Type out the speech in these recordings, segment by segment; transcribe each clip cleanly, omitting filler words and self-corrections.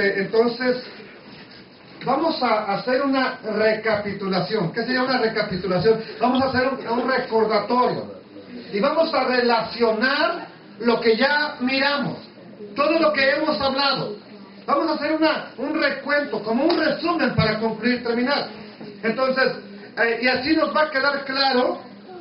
Entonces, vamos a hacer una recapitulación. ¿Qué sería una recapitulación? Vamos a hacer un recordatorio. Y vamos a relacionar lo que ya miramos, todo lo que hemos hablado. Vamos a hacer un recuento, como un resumen para concluir, terminar. Entonces, y así nos va a quedar claro.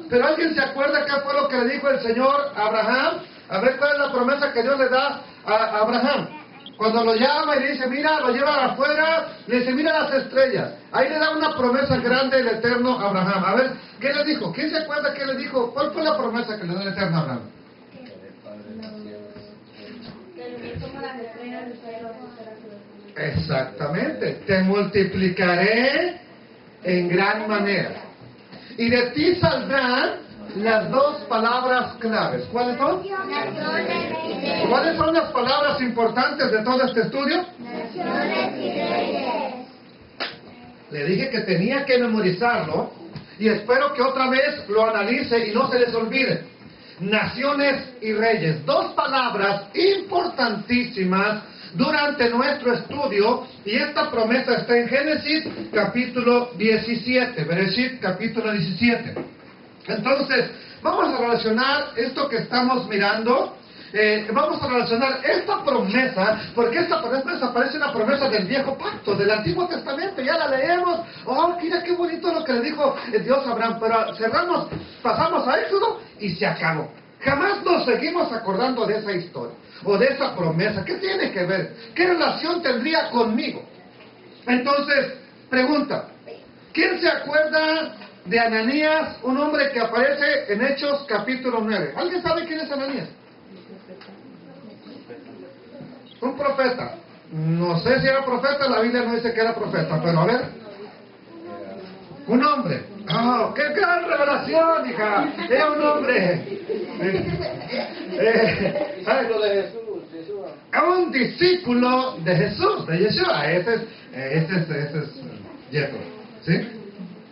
Pero ¿alguien se acuerda qué fue lo que le dijo el Señor a Abraham? A ver cuál es la promesa que Dios le da a Abraham. Cuando lo llama y le dice, mira, lo lleva afuera, le dice, mira las estrellas. Ahí le da una promesa grande el Eterno a Abraham. A ver, ¿qué le dijo? ¿Quién se acuerda qué le dijo? ¿Cuál fue la promesa que le da el Eterno a Abraham? Exactamente. Te multiplicaré en gran manera. Y de ti saldrán las dos palabras claves. ¿Cuáles son? ¿Cuáles son las palabras importantes de todo este estudio? Naciones y reyes. Le dije que tenía que memorizarlo y espero que otra vez lo analice y no se les olvide. Naciones y reyes. Dos palabras importantísimas durante nuestro estudio, y esta promesa está en Génesis capítulo 17, Bereshit capítulo 17. Entonces, vamos a relacionar esto que estamos mirando, vamos a relacionar esta promesa, porque esta promesa parece una promesa del Viejo Pacto, del Antiguo Testamento, ya la leemos. Oh, mira qué bonito lo que le dijo Dios a Abraham, pero cerramos, pasamos a Éxodo y se acabó. Jamás nos seguimos acordando de esa historia, o de esa promesa. ¿Qué tiene que ver? ¿Qué relación tendría conmigo? Entonces, pregunta, ¿quién se acuerda de Ananías, un hombre que aparece en Hechos capítulo 9? ¿Alguien sabe quién es Ananías? Un profeta. No sé si era profeta, la Biblia no dice que era profeta, pero a ver. Un hombre. ¡Oh, qué gran revelación, hija! Era un hombre. Un discípulo de Jesús, de Yeshua. Ese es Jethro, ¿sí?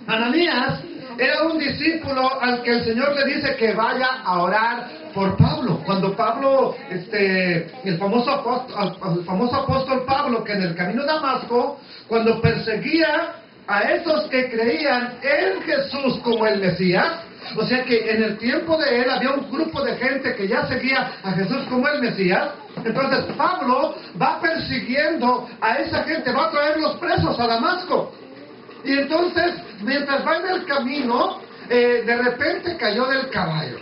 Ananías era un discípulo al que el Señor le dice que vaya a orar por Pablo. Cuando Pablo, el famoso apóstol Pablo, que en el camino de Damasco, cuando perseguía a esos que creían en Jesús como el Mesías, o sea que en el tiempo de él había un grupo de gente que ya seguía a Jesús como el Mesías. Entonces Pablo va persiguiendo a esa gente, va a traerlos presos a Damasco. Y entonces, mientras va en el camino, de repente cayó del caballo.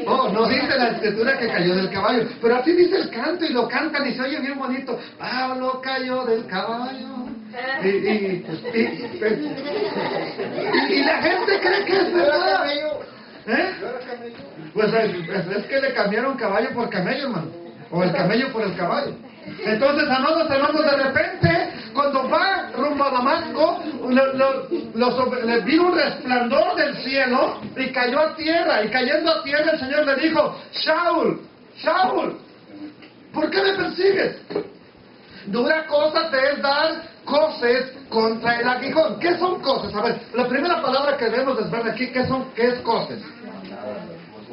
Oh, no dice la escritura que cayó del caballo, pero así dice el canto, y lo cantan y se oye bien bonito. Pablo cayó del caballo. Y la gente cree que es verdad. Pues es que le cambiaron caballo por camello, hermano. O el camello por el caballo. Entonces, amados hermanos, de repente, cuando va rumbo a Damasco, le vino un resplandor del cielo y cayó a tierra. Y cayendo a tierra, el Señor le dijo: Shaul, Shaul, ¿por qué me persigues? Dura cosa te es dar coces contra el aguijón. ¿Qué son coces? A ver, la primera palabra que debemos de ver aquí, ¿qué es coces?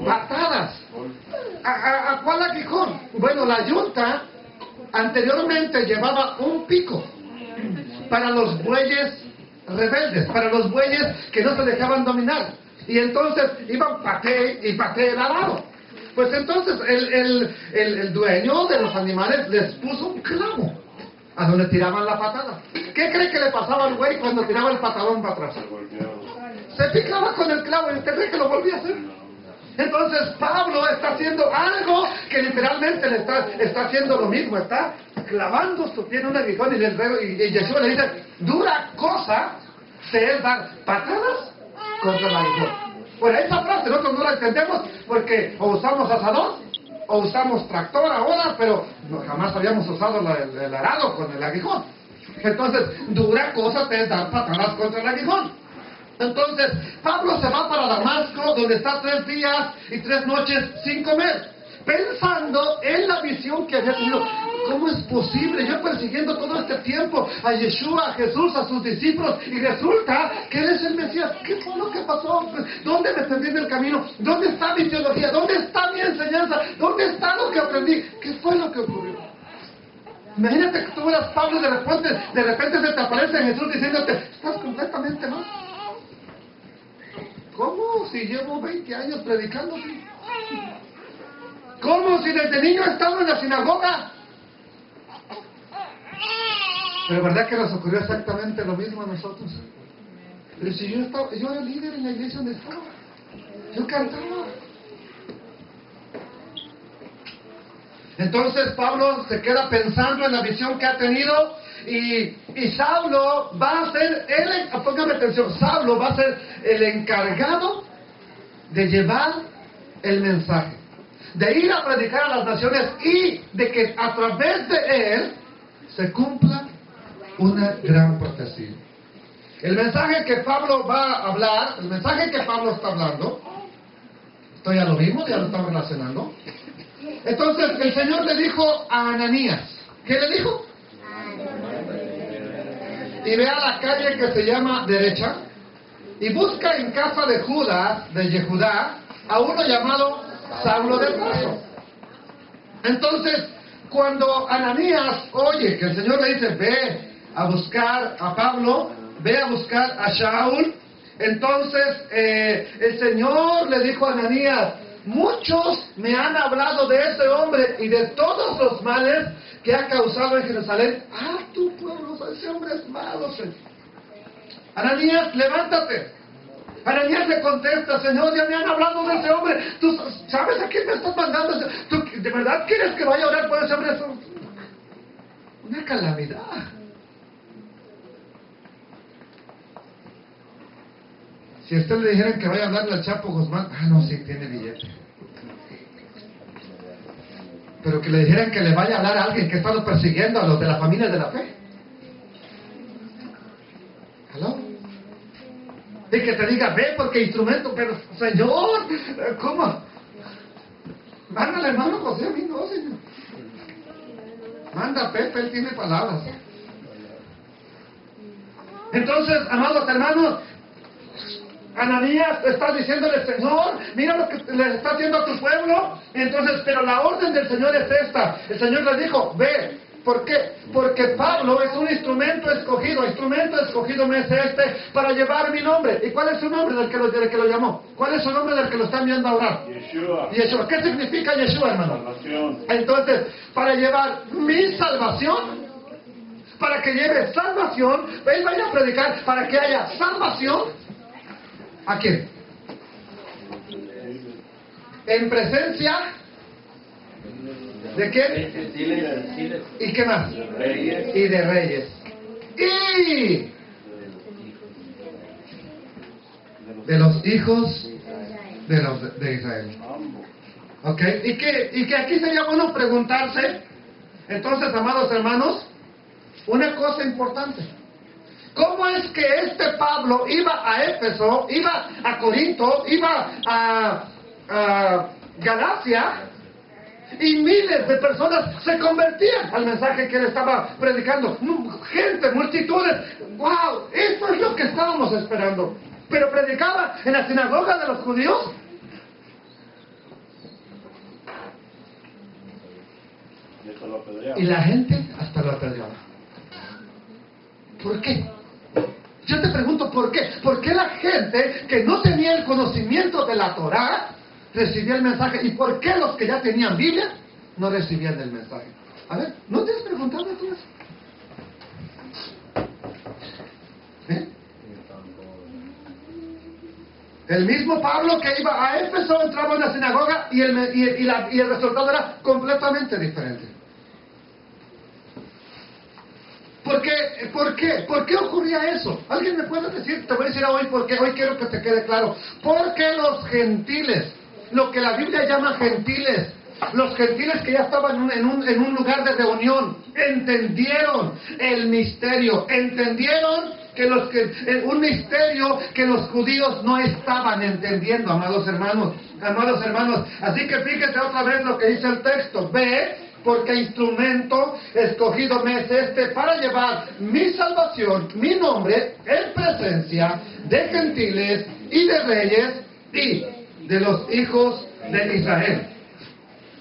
Patadas. ¿A cuál aguijón? Bueno, la yunta anteriormente llevaba un pico para los bueyes rebeldes, para los bueyes que no se dejaban dominar. Y entonces iban paté y paté el arado. Pues entonces el dueño de los animales les puso un clavo a donde tiraban la patada. ¿Qué cree que le pasaba al güey cuando tiraba el patadón para atrás? Se picaba con el clavo y usted cree que lo volvía a hacer. Entonces Pablo está haciendo algo que literalmente le está haciendo lo mismo, está clavando su pie en un aguijón y Yeshua le dice, dura cosa te es dar patadas contra el aguijón. Bueno, esa frase nosotros no la entendemos porque o usamos asador o usamos tractor ahora, pero jamás habíamos usado el arado con el aguijón. Entonces, dura cosa te es dar patadas contra el aguijón. Entonces, Pablo se va para Damasco, donde está 3 días y 3 noches sin comer, pensando en la visión que había tenido. ¿Cómo es posible? Yo persiguiendo todo este tiempo a Yeshua, a Jesús, a sus discípulos, y resulta que Él es el Mesías. ¿Qué fue lo que pasó? ¿Dónde me perdí en el camino? ¿Dónde está mi teología? ¿Dónde está mi enseñanza? ¿Dónde está lo que aprendí? ¿Qué fue lo que ocurrió? Imagínate que tú eras Pablo y de repente se te aparece Jesús diciéndote, estás completamente mal. ¿Cómo? Si llevo 20 años predicando. ¿Cómo? Si desde niño he estado en la sinagoga. Pero verdad que nos ocurrió exactamente lo mismo a nosotros. Pero si yo era líder en la iglesia donde estaba. Yo cantaba. Entonces Pablo se queda pensando en la visión que ha tenido y Saulo va a ser, póngame atención, Saulo va a ser el encargado de llevar el mensaje, de ir a predicar a las naciones y de que a través de él se cumpla una gran profecía. El mensaje que Pablo va a hablar, el mensaje que Pablo está hablando, esto ya lo vimos, ya lo estamos relacionando. Entonces el Señor le dijo a Ananías, ¿qué le dijo? Y ve a la calle que se llama derecha y busca en casa de Judas, de Yehudá, a uno llamado Saulo de Tarso. Entonces, cuando Ananías oye que el Señor le dice, ve a buscar a Pablo, ve a buscar a Shaul, entonces el Señor le dijo a Ananías, muchos me han hablado de ese hombre y de todos los males que ha causado en Jerusalén. Ah, tu pueblo, ese hombre es malo, Señor. Ananías, levántate. Ananías le contesta, Señor, ya me han hablado de ese hombre. ¿Tú sabes a quién me estás mandando? ¿Tú de verdad quieres que vaya a orar por ese hombre? Es una calamidad. Si a usted le dijeran que vaya a hablarle al Chapo Guzmán, no, sí, tiene billete. Pero que le dijeran que le vaya a hablar a alguien que ha estado persiguiendo a los de la familia de la fe. ¿Aló? Y que te diga, ve porque instrumento, pero Señor, ¿cómo? Mándale hermano José, a mí no, Señor. Manda a Pepe, él tiene palabras. Entonces, amados hermanos, Ananías está diciéndole, Señor, mira lo que le está haciendo a tu pueblo. Entonces, pero la orden del Señor es esta. El Señor le dijo, ve. ¿Por qué? Porque Pablo es un instrumento escogido. Instrumento escogido me es este para llevar mi nombre. ¿Y cuál es su nombre del que lo llamó? ¿Cuál es su nombre del que lo está enviando a orar? Yeshua. Yeshua. ¿Qué significa Yeshua, hermano? Salvación. Entonces, para llevar mi salvación, para que lleve salvación, él vaya a predicar para que haya salvación. ¿A quién? En presencia ¿de quién? ¿Y qué más? Reyes. Y de reyes. Y de los hijos de Israel. ¿Ok? Y que aquí sería bueno preguntarse, entonces, amados hermanos, una cosa importante. ¿Cómo es que este Pablo iba a Éfeso, iba a Corinto, iba a Galacia, y miles de personas se convertían al mensaje que él estaba predicando? Gente, multitudes. ¡Wow! Eso es lo que estábamos esperando. Pero predicaba en la sinagoga de los judíos. Y la gente hasta lo apedreaba. ¿Por qué? Yo te pregunto, ¿por qué? ¿Por qué la gente que no tenía el conocimiento de la Torá recibía el mensaje? ¿Y por qué los que ya tenían Biblia no recibían el mensaje? A ver, ¿no te has preguntado tú eso? El mismo Pablo que iba a Éfeso entraba en la sinagoga y el resultado era completamente diferente. ¿Por qué? ¿Por qué ocurría eso? ¿Alguien me puede decir? Te voy a decir hoy por qué. Hoy quiero que te quede claro. Porque los gentiles, lo que la Biblia llama gentiles, los gentiles que ya estaban en un lugar de reunión, entendieron el misterio, entendieron un misterio que los judíos no estaban entendiendo, amados hermanos. Así que fíjese otra vez lo que dice el texto. Ve, porque instrumento escogido me es este para llevar mi salvación, mi nombre, en presencia de gentiles y de reyes y de los hijos de Israel.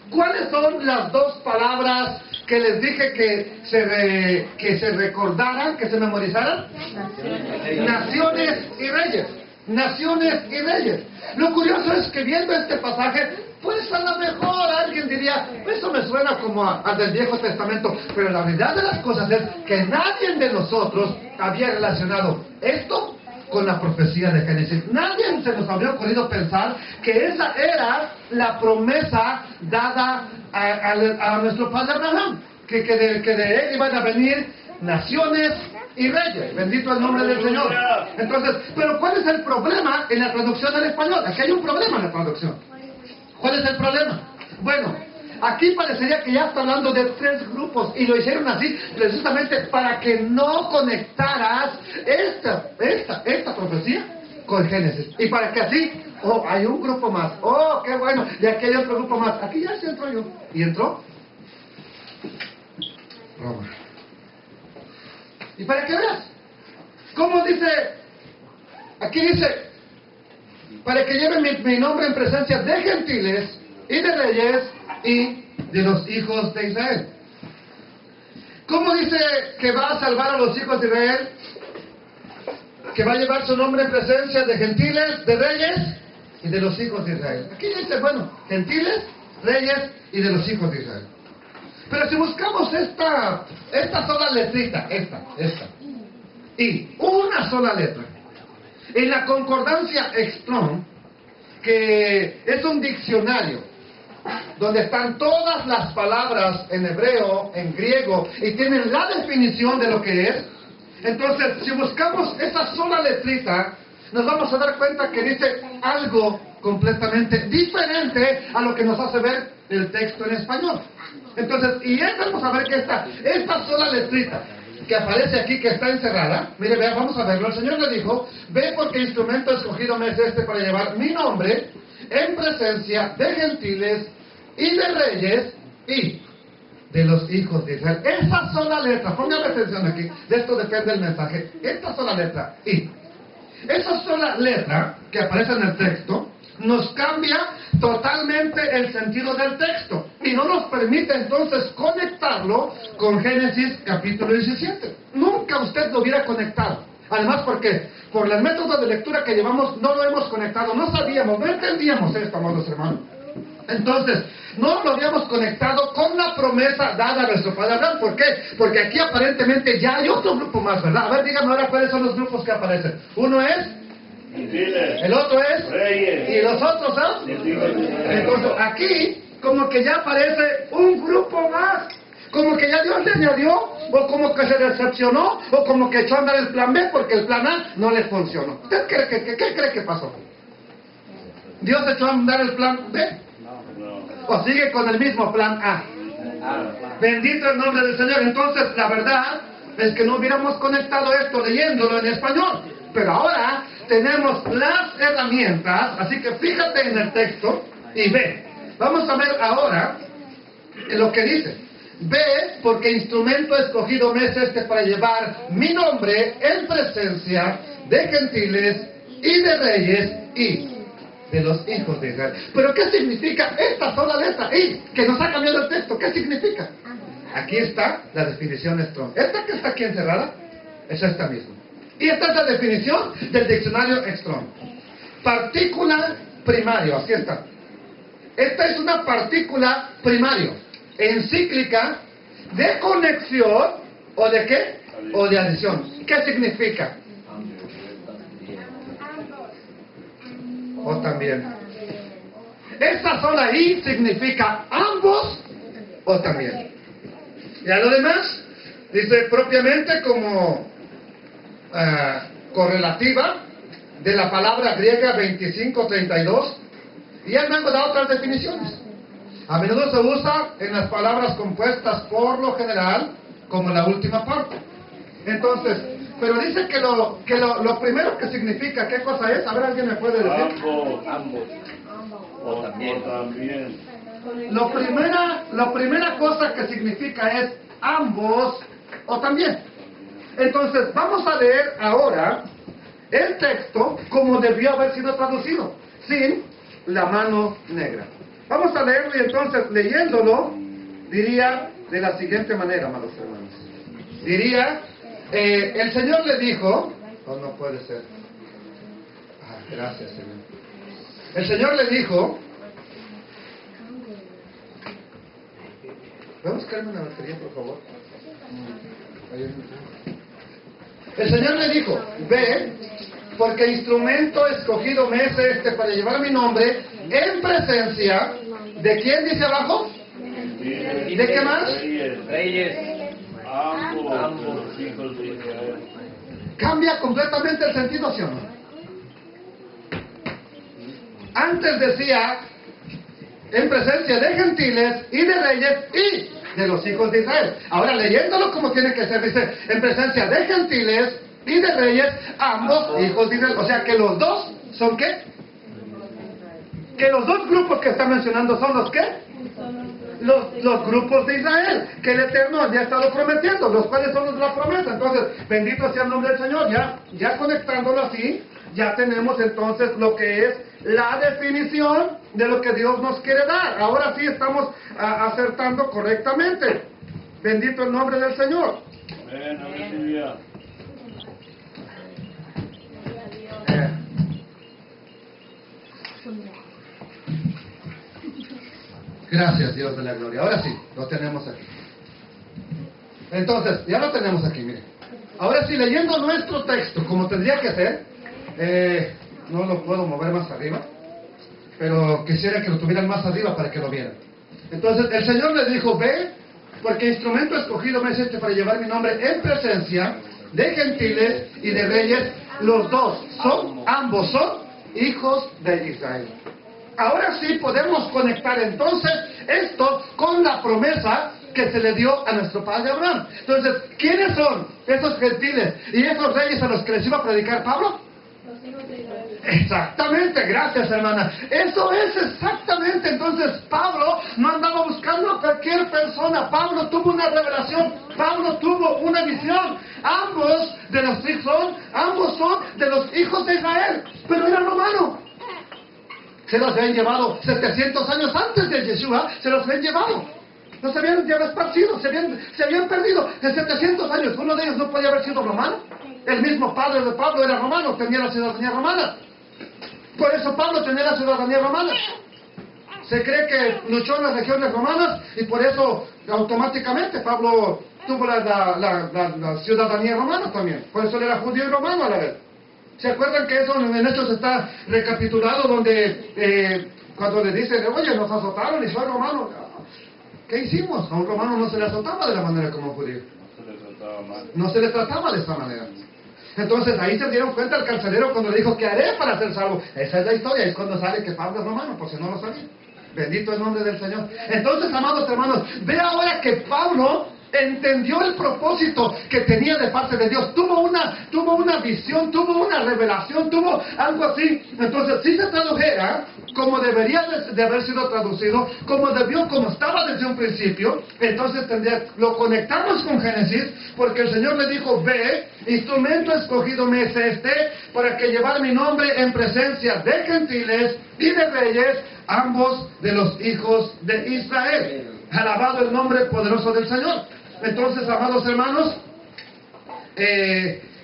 ¿Cuáles son las dos palabras que les dije que se recordaran, que se memorizaran? Naciones y reyes. Naciones y reyes. Lo curioso es que viendo este pasaje, pues a lo mejor alguien diría, eso me suena como al del Viejo Testamento, pero la realidad de las cosas es que nadie de nosotros había relacionado esto con la profecía de Génesis. Nadie se nos había ocurrido pensar que esa era la promesa dada a nuestro padre Abraham, que de él iban a venir naciones y reyes. Bendito el nombre del Señor. Entonces, pero ¿cuál es el problema en la traducción al español? Aquí hay un problema en la traducción. ¿Cuál es el problema? Bueno, aquí parecería que ya está hablando de tres grupos y lo hicieron así precisamente para que no conectaras esta profecía con Génesis. Y para que así, hay un grupo más. Qué bueno. Y aquí hay otro grupo más. Aquí ya se entró yo. ¿Y entró? Roma. Y para que veas, ¿cómo dice? Aquí dice, para que lleve mi nombre en presencia de gentiles y de reyes y de los hijos de Israel. ¿Cómo dice que va a salvar a los hijos de Israel? Que va a llevar su nombre en presencia de gentiles, de reyes y de los hijos de Israel. Aquí dice, gentiles, reyes y de los hijos de Israel. Pero si buscamos esta sola letrita, esta, y una sola letra, en la concordancia Strong, que es un diccionario, donde están todas las palabras en hebreo, en griego, y tienen la definición de lo que es, entonces, si buscamos esa sola letrita, nos vamos a dar cuenta que dice algo completamente diferente a lo que nos hace ver el texto en español. Entonces, y vamos a ver que esta sola letrita que aparece aquí, que está encerrada, mire, vea, vamos a verlo. El Señor le dijo, ve porque instrumento escogido me es este para llevar mi nombre en presencia de gentiles y de reyes y de los hijos de Israel. Esa sola letra, póngame atención aquí, de esto depende el mensaje. Esta sola letra, y esa sola letra que aparece en el texto, nos cambia totalmente el sentido del texto y no nos permite entonces conectarlo con Génesis capítulo 17. Nunca usted lo hubiera conectado. Además, porque por el método de lectura que llevamos no lo hemos conectado, no sabíamos, no entendíamos esto, amados hermanos. Entonces, no lo habíamos conectado con la promesa dada a nuestro padre Abraham. ¿Por qué? Porque aquí aparentemente ya hay otro grupo más, ¿verdad? A ver, díganme ahora cuáles son los grupos que aparecen. Uno es el otro es reyes. Y los otros son. Entonces aquí como que ya aparece un grupo más. Como que ya Dios le añadió, o como que se decepcionó, o como que echó a andar el plan B porque el plan A no le funcionó. ¿Usted qué cree que pasó? ¿Dios echó a andar el plan B? ¿O sigue con el mismo plan A? Bendito el nombre del Señor. Entonces la verdad es que no hubiéramos conectado esto leyéndolo en español. Pero ahora tenemos las herramientas, así que fíjate en el texto y ve. Vamos a ver ahora lo que dice. Ve, porque instrumento escogido me es este para llevar mi nombre en presencia de gentiles y de reyes y de los hijos de Israel. Pero ¿qué significa esta sola letra I que nos ha cambiado el texto? ¿Qué significa? Aquí está la definición Strong. Esta que está aquí encerrada es esta misma. Y esta es la definición del diccionario Strong. Partícula primario, así está. Esta es una partícula primario, encíclica, de conexión, ¿o de qué? O de adición. ¿Qué significa? o también. Esta sola I significa ambos o también. Y a lo demás, dice propiamente como correlativa de la palabra griega 2532, y él me ha dado otras definiciones. A menudo se usa en las palabras compuestas por lo general como la última parte. Entonces, pero dice que lo primero que significa, ¿qué cosa es? A ver, ¿alguien me puede decir? Ambos. O también. La primera cosa que significa es ambos o también. Entonces, vamos a leer ahora el texto como debió haber sido traducido, sin la mano negra. Vamos a leerlo y entonces, leyéndolo, diría de la siguiente manera, amados hermanos. Diría, el Señor le dijo, no puede ser. Gracias, Señor. El Señor le dijo, ¿puedes buscarme una batería, por favor? El Señor le dijo, ve, porque instrumento escogido me es este para llevar mi nombre en presencia de ¿quién dice abajo? ¿Y de qué más? Reyes. Ambos hijos de Israel. Cambia completamente el sentido, ¿sí o no? Antes decía en presencia de gentiles y de reyes y de los hijos de Israel. Ahora leyéndolo como tiene que ser, dice en presencia de gentiles y de reyes, ambos hijos de Israel. O sea que los dos son ¿qué? Que los dos grupos que está mencionando son los ¿qué? Los grupos de Israel, que el Eterno ya ha estado prometiendo, los cuales son los de la promesa. Entonces, bendito sea el nombre del Señor. Ya conectándolo así, ya tenemos entonces lo que es la definición de lo que Dios nos quiere dar. Ahora sí estamos acertando correctamente. Bendito el nombre del Señor. Gracias, Dios de la gloria. Ahora sí, lo tenemos aquí. Entonces, ya lo tenemos aquí, mire. Ahora sí, leyendo nuestro texto, como tendría que ser, no lo puedo mover más arriba, pero quisiera que lo tuvieran más arriba para que lo vieran. Entonces, el Señor le dijo, ve, porque instrumento escogido me es este para llevar mi nombre en presencia de gentiles y de reyes. Los dos ambos son hijos de Israel. Ahora sí podemos conectar entonces esto con la promesa que se le dio a nuestro padre Abraham. Entonces, ¿quiénes son esos gentiles y esos reyes a los que les iba a predicar Pablo? Los hijos de Israel. Exactamente, gracias hermana. Eso es exactamente. Entonces Pablo no andaba buscando a cualquier persona. Pablo tuvo una revelación. Pablo tuvo una visión. Ambos son de los hijos de Israel, pero era romano. Se los habían llevado 700 años antes de Yeshua, se los habían llevado. No se habían ya esparcido, se habían perdido en 700 años. Uno de ellos no podía haber sido romano. El mismo padre de Pablo era romano, tenía la ciudadanía romana. Por eso Pablo tenía la ciudadanía romana. Se cree que luchó en las regiones romanas y por eso automáticamente Pablo tuvo la ciudadanía romana también. Por eso él era judío y romano a la vez. ¿Se acuerdan que eso en Hechos está recapitulado donde cuando le dicen, oye, nos azotaron y soy romano? ¿Qué hicimos? A un romano no se le azotaba de la manera como a un judío. No se le trataba de esa manera. Entonces ahí se dieron cuenta el carcelero cuando le dijo, ¿qué haré para ser salvo? Esa es la historia, es cuando sale que Pablo es romano, por si no lo sabía. Bendito el nombre del Señor. Entonces, amados hermanos, ve ahora que Pablo entendió el propósito que tenía de parte de Dios. Tuvo una visión, tuvo una revelación, tuvo algo así. Entonces, si se tradujera como debería de haber sido traducido, como estaba desde un principio, entonces lo conectamos con Génesis, porque el Señor le dijo, ve, instrumento escogido me es este, para que llevar mi nombre en presencia de gentiles y de reyes, ambos de los hijos de Israel. Alabado el nombre poderoso del Señor. Entonces, amados hermanos,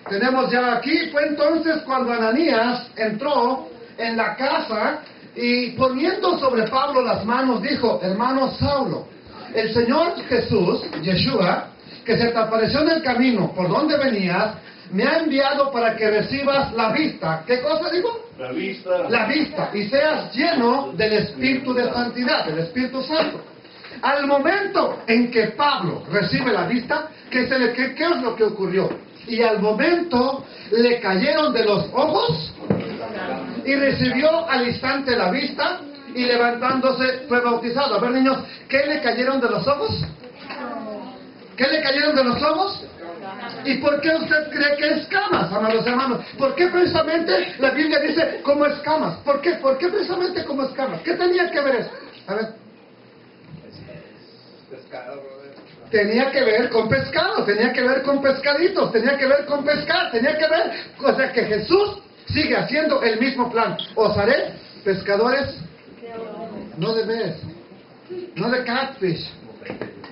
tenemos ya aquí, fue entonces cuando Ananías entró en la casa y poniendo sobre Pablo las manos, dijo, hermano Saulo, el Señor Jesús, Yeshua, que se te apareció en el camino por donde venías, me ha enviado para que recibas la vista. ¿Qué cosa digo? La vista. La vista, y seas lleno del Espíritu de Santidad, del Espíritu Santo. Al momento en que Pablo recibe la vista, ¿qué es lo que ocurrió? Y al momento le cayeron de los ojos y recibió al instante la vista y levantándose fue bautizado. A ver, niños, ¿qué le cayeron de los ojos? ¿Qué le cayeron de los ojos? ¿Y por qué usted cree que escamas, amados hermanos? ¿Por qué precisamente la Biblia dice como escamas? ¿Por qué? ¿Por qué precisamente como escamas? ¿Qué tenía que ver eso? A ver. Tenía que ver con pescado, tenía que ver con pescaditos, tenía que ver con pescar, tenía que ver, o sea que Jesús sigue haciendo el mismo plan. Os haré pescadores, no de pez, no de catfish,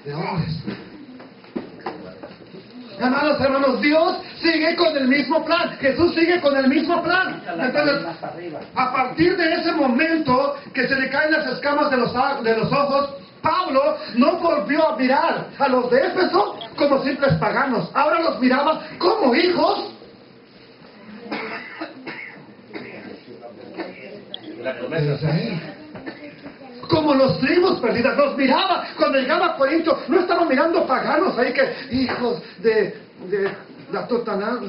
de hombres. Amados hermanos, Dios sigue con el mismo plan. Jesús sigue con el mismo plan. Entonces, a partir de ese momento que se le caen las escamas de los ojos, Pablo no volvió a mirar a los de Éfeso como simples paganos. Ahora los miraba como hijos de Israel. Como los tribus perdidas, los miraba cuando llegaba a Corinto, no estaban mirando paganos ahí que hijos de la Totanán,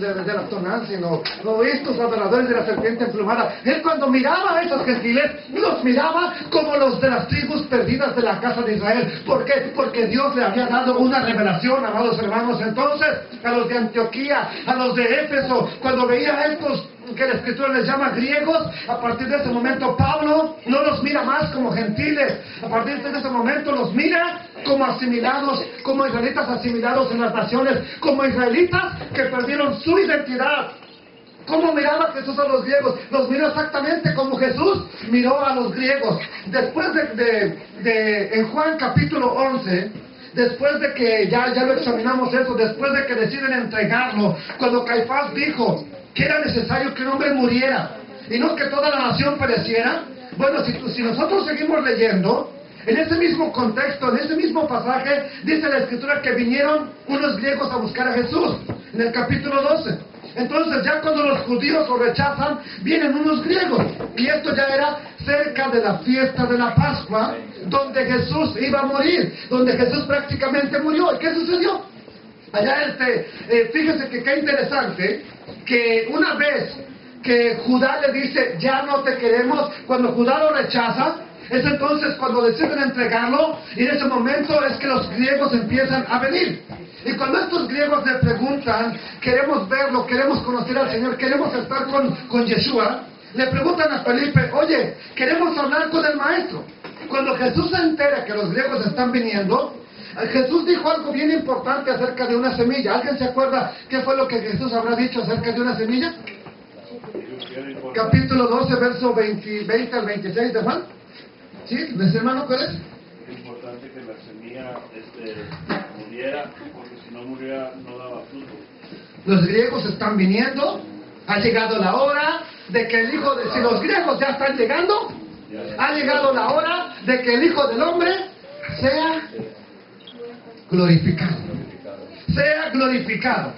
sino estos adoradores de la serpiente emplumada. Él cuando miraba a esos gentiles, los miraba como los de las tribus perdidas de la casa de Israel. ¿Por qué? Porque Dios le había dado una revelación, amados hermanos. Entonces, a los de Antioquía, a los de Éfeso, cuando veía a estos que la Escritura les llama griegos, a partir de ese momento Pablo no los mira más como gentiles. A partir de ese momento los mira como asimilados, como israelitas asimilados en las naciones, como israelitas que perdieron su identidad. ¿Cómo miraba Jesús a los griegos? Los miró exactamente como Jesús miró a los griegos. Después en Juan capítulo 11, después de que ya lo examinamos eso, después de que deciden entregarlo, cuando Caifás dijo que era necesario que un hombre muriera y no que toda la nación pereciera. Bueno, si nosotros seguimos leyendo, en ese mismo contexto, en ese mismo pasaje, dice la Escritura que vinieron unos griegos a buscar a Jesús, en el capítulo 12. Entonces ya cuando los judíos lo rechazan, vienen unos griegos. Y esto ya era cerca de la fiesta de la Pascua, donde Jesús iba a morir, donde Jesús prácticamente murió. ¿Y qué sucedió? Allá fíjense que qué interesante, que una vez que Judá le dice, ya no te queremos, cuando Judá lo rechaza, es entonces cuando deciden entregarlo, y en ese momento es que los griegos empiezan a venir. Y cuando estos griegos le preguntan, queremos verlo, queremos conocer al Señor, queremos estar con Yeshua, le preguntan a Felipe, oye, queremos hablar con el Maestro. Cuando Jesús se entera que los griegos están viniendo, Jesús dijo algo bien importante acerca de una semilla. ¿Alguien se acuerda qué fue lo que Jesús habrá dicho acerca de una semilla? Capítulo 12, verso 20 al 26 de Juan. ¿Sí? ¿Les hermano cuál es? Es importante que la semilla muriera, porque si no muriera no daba fruto. Los griegos están viniendo, ha llegado la hora de que el Hijo de... Si los griegos ya están llegando, ha llegado la hora de que el Hijo del Hombre sea glorificado. Sea glorificado.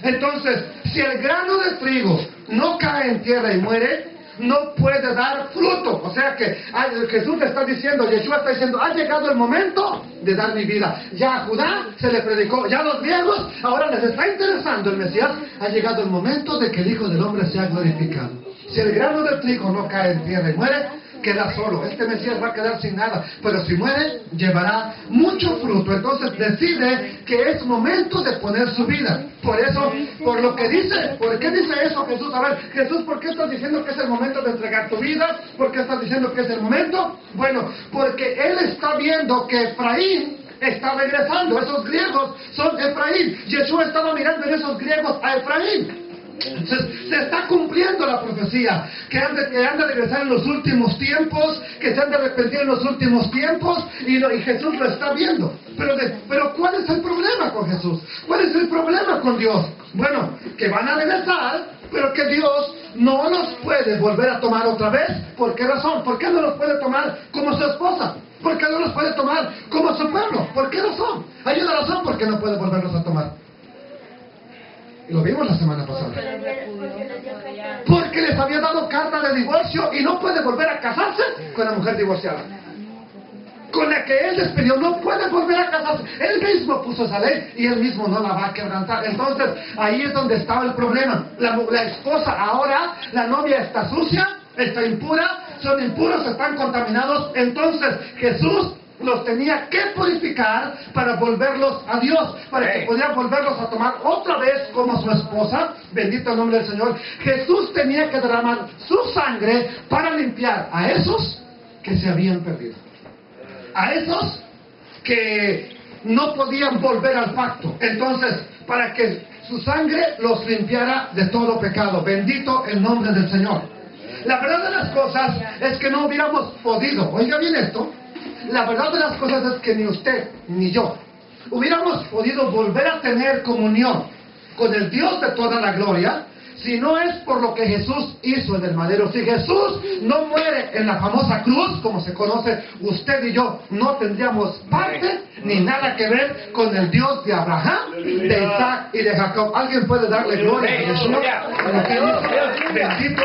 Entonces, si el grano de trigo no cae en tierra y muere, no puede dar fruto. O sea que Jesús le está diciendo, Yeshua está diciendo, ha llegado el momento de dar mi vida. Ya a Judá se le predicó, ya a los griegos ahora les está interesando el Mesías. Ha llegado el momento de que el Hijo del Hombre sea glorificado. Si el grano de trigo no cae en tierra y muere, queda solo. Este Mesías va a quedar sin nada, pero si muere, llevará mucho fruto. Entonces decide que es momento de poner su vida. Por eso, por lo que dice, ¿por qué dice eso Jesús? A ver, Jesús, ¿por qué estás diciendo que es el momento de entregar tu vida? ¿Por qué estás diciendo que es el momento? Bueno, porque Él está viendo que Efraín está regresando. Esos griegos son Efraín. Yeshua estaba mirando en esos griegos a Efraín. Se está cumpliendo la profecía que han de regresar en los últimos tiempos, que se han de arrepentir en los últimos tiempos, y Jesús lo está viendo. Pero ¿cuál es el problema con Jesús? ¿Cuál es el problema con Dios? Bueno, que van a regresar, pero que Dios no los puede volver a tomar otra vez. ¿Por qué razón? ¿Por qué no los puede tomar como su esposa? ¿Por qué no los puede tomar como su pueblo? ¿Por qué razón? Hay una razón por qué no puede volverlos a tomar. Y lo vimos la semana pasada. Porque les había dado carta de divorcio y no puede volver a casarse con la mujer divorciada. Con la que él despidió, no puede volver a casarse. Él mismo puso esa ley y él mismo no la va a quebrantar. Entonces, ahí es donde estaba el problema. La esposa ahora, la novia está sucia, está impura, son impuros, están contaminados. Entonces, Jesús los tenía que purificar para volverlos a Dios, para que pudieran volverlos a tomar otra vez como su esposa. Bendito el nombre del Señor. Jesús tenía que derramar su sangre para limpiar a esos que se habían perdido, a esos que no podían volver al pacto. Entonces, para que su sangre los limpiara de todo pecado. Bendito el nombre del Señor. La verdad de las cosas es que no hubiéramos podido, oiga bien esto, la verdad de las cosas es que ni usted ni yo hubiéramos podido volver a tener comunión con el Dios de toda la gloria si no es por lo que Jesús hizo en el madero. Si Jesús no muere en la famosa cruz, como se conoce, usted y yo no tendríamos parte ni nada que ver con el Dios de Abraham, de Isaac y de Jacob. ¿Alguien puede darle gloria a Jesús? A lo que hizo. Bendito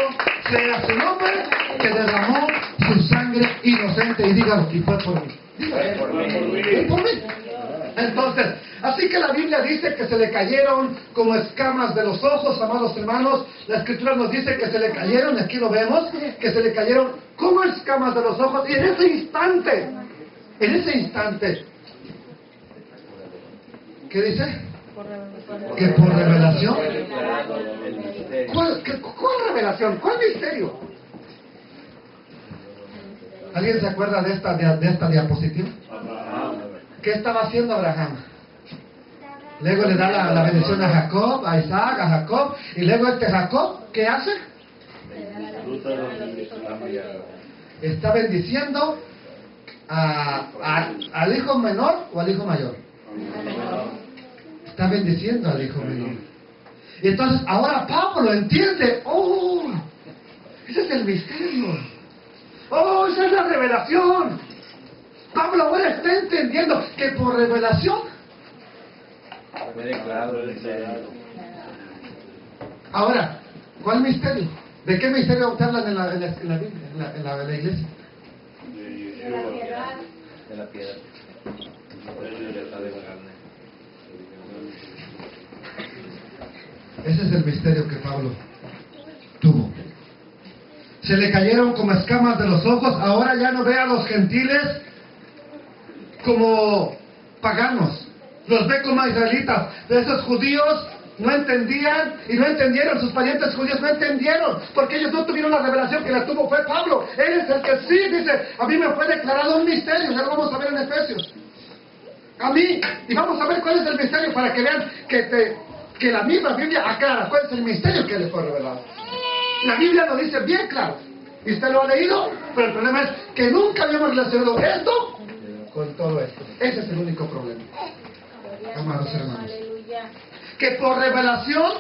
sea su nombre, que derramó su sangre inocente. Y dígalo, y fue por mí. Y por mí. Entonces, así que la Biblia dice que se le cayeron como escamas de los ojos, amados hermanos. La Escritura nos dice que se le cayeron, aquí lo vemos, que se le cayeron como escamas de los ojos. Y en ese instante, ¿qué dice? Que por revelación. ¿Cuál revelación? ¿Cuál misterio? ¿Alguien se acuerda de esta diapositiva? ¿Qué estaba haciendo Abraham? Luego le da la bendición a Jacob, a Isaac, a Jacob. Y luego Jacob, ¿qué hace? Está bendiciendo al hijo menor o al hijo mayor. Está bendiciendo al hijo menor. Y entonces ahora Pablo entiende. ¡Oh! Ese es el misterio. ¡Oh! Esa es la revelación. Pablo ahora está entendiendo que por revelación. Ahora, ¿cuál misterio? ¿De qué misterio te hablan en la iglesia? De la piedad. Ese es el misterio que Pablo tuvo. Se le cayeron como escamas de los ojos. Ahora ya no ve a los gentiles como paganos, los ve como israelitas. De esos judíos no entendían y no entendieron, sus parientes judíos no entendieron, porque ellos no tuvieron la revelación que la tuvo fue Pablo. Él es el que sí dice, a mí me fue declarado un misterio, ya lo vamos a ver en Efesios. A mí, y vamos a ver cuál es el misterio para que vean que la misma Biblia aclara cuál es el misterio que le fue revelado. La Biblia lo dice bien claro, y usted lo ha leído, pero el problema es que nunca habíamos relacionado esto con todo esto. Ese es el único problema, amados hermanos. Que por revelación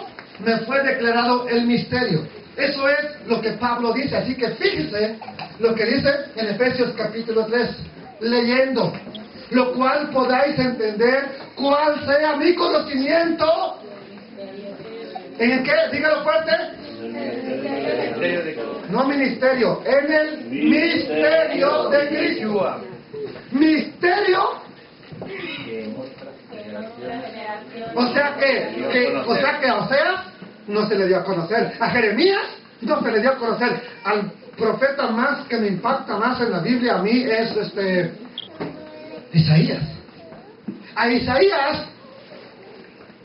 me fue declarado el misterio. Eso es lo que Pablo dice. Así que fíjese lo que dice en Efesios capítulo 3, leyendo. Lo cual podáis entender cuál sea mi conocimiento. ¿En qué? Dígalo fuerte. No ministerio, en el misterio de Cristo. Misterio. O sea que a Oseas no se le dio a conocer, a Jeremías no se le dio a conocer, al profeta más que me impacta más en la Biblia a mí es Isaías. A Isaías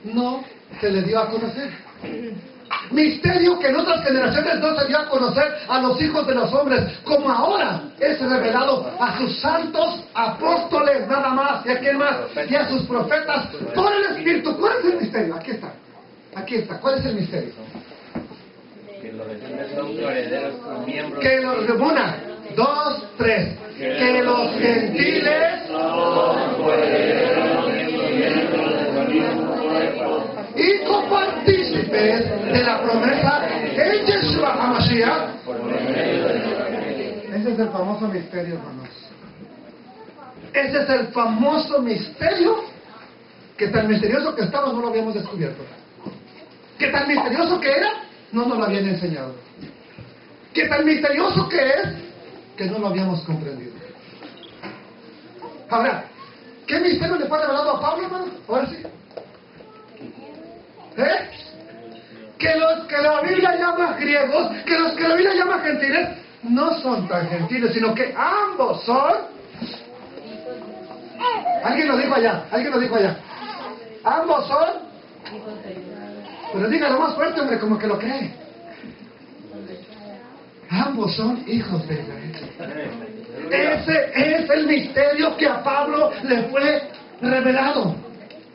no se le dio a conocer. Misterio que en otras generaciones no se dio a conocer a los hijos de los hombres, como ahora es revelado a sus santos apóstoles nada más, y a quién más, y a sus profetas por el Espíritu. ¿Cuál es el misterio? Aquí está, ¿cuál es el misterio? Que los gentiles son herederos o miembros. Que los, una, dos, tres, que los gentiles y copartícipes de la promesa en Yeshua HaMashiach. Ese es el famoso misterio, hermanos. Ese es el famoso misterio que tan misterioso que estaba no lo habíamos descubierto. ¿Qué tan misterioso que era? No nos lo habían enseñado. ¿Qué tan misterioso que es? Que no lo habíamos comprendido. Ahora, ¿qué misterio le fue revelado a Pablo, hermano? Ahora sí. Que los que la Biblia llama griegos, que los que la Biblia llama gentiles, no son tan gentiles, sino que ambos son. Alguien lo dijo allá. Ambos son. Pero dígalo más fuerte, hombre, como que lo cree. Ambos son hijos de Israel. Ese es el misterio que a Pablo le fue revelado.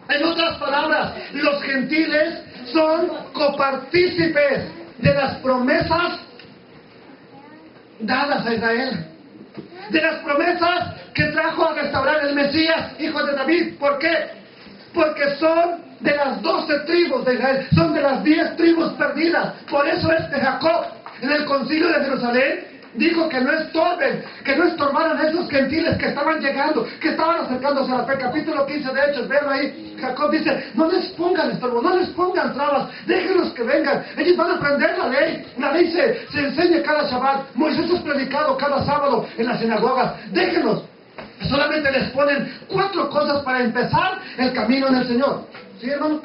En otras palabras, los gentiles son copartícipes de las promesas dadas a Israel, de las promesas que trajo a restaurar el Mesías, hijo de David. ¿Por qué? Porque son de las 12 tribus de Israel, son de las 10 tribus perdidas. Por eso Jacob, en el concilio de Jerusalén, dijo que no estorbaran a esos gentiles que estaban llegando, que estaban acercándose a la fe. Capítulo 15 de Hechos, vean ahí, Jacob dice, no les pongan estorbo, no les pongan trabas, déjenlos que vengan, ellos van a aprender la ley se enseña cada Shabbat, Moisés es predicado cada sábado en las sinagogas, déjenlos. Solamente les ponen 4 cosas para empezar el camino en el Señor. ¿Sí, hermano?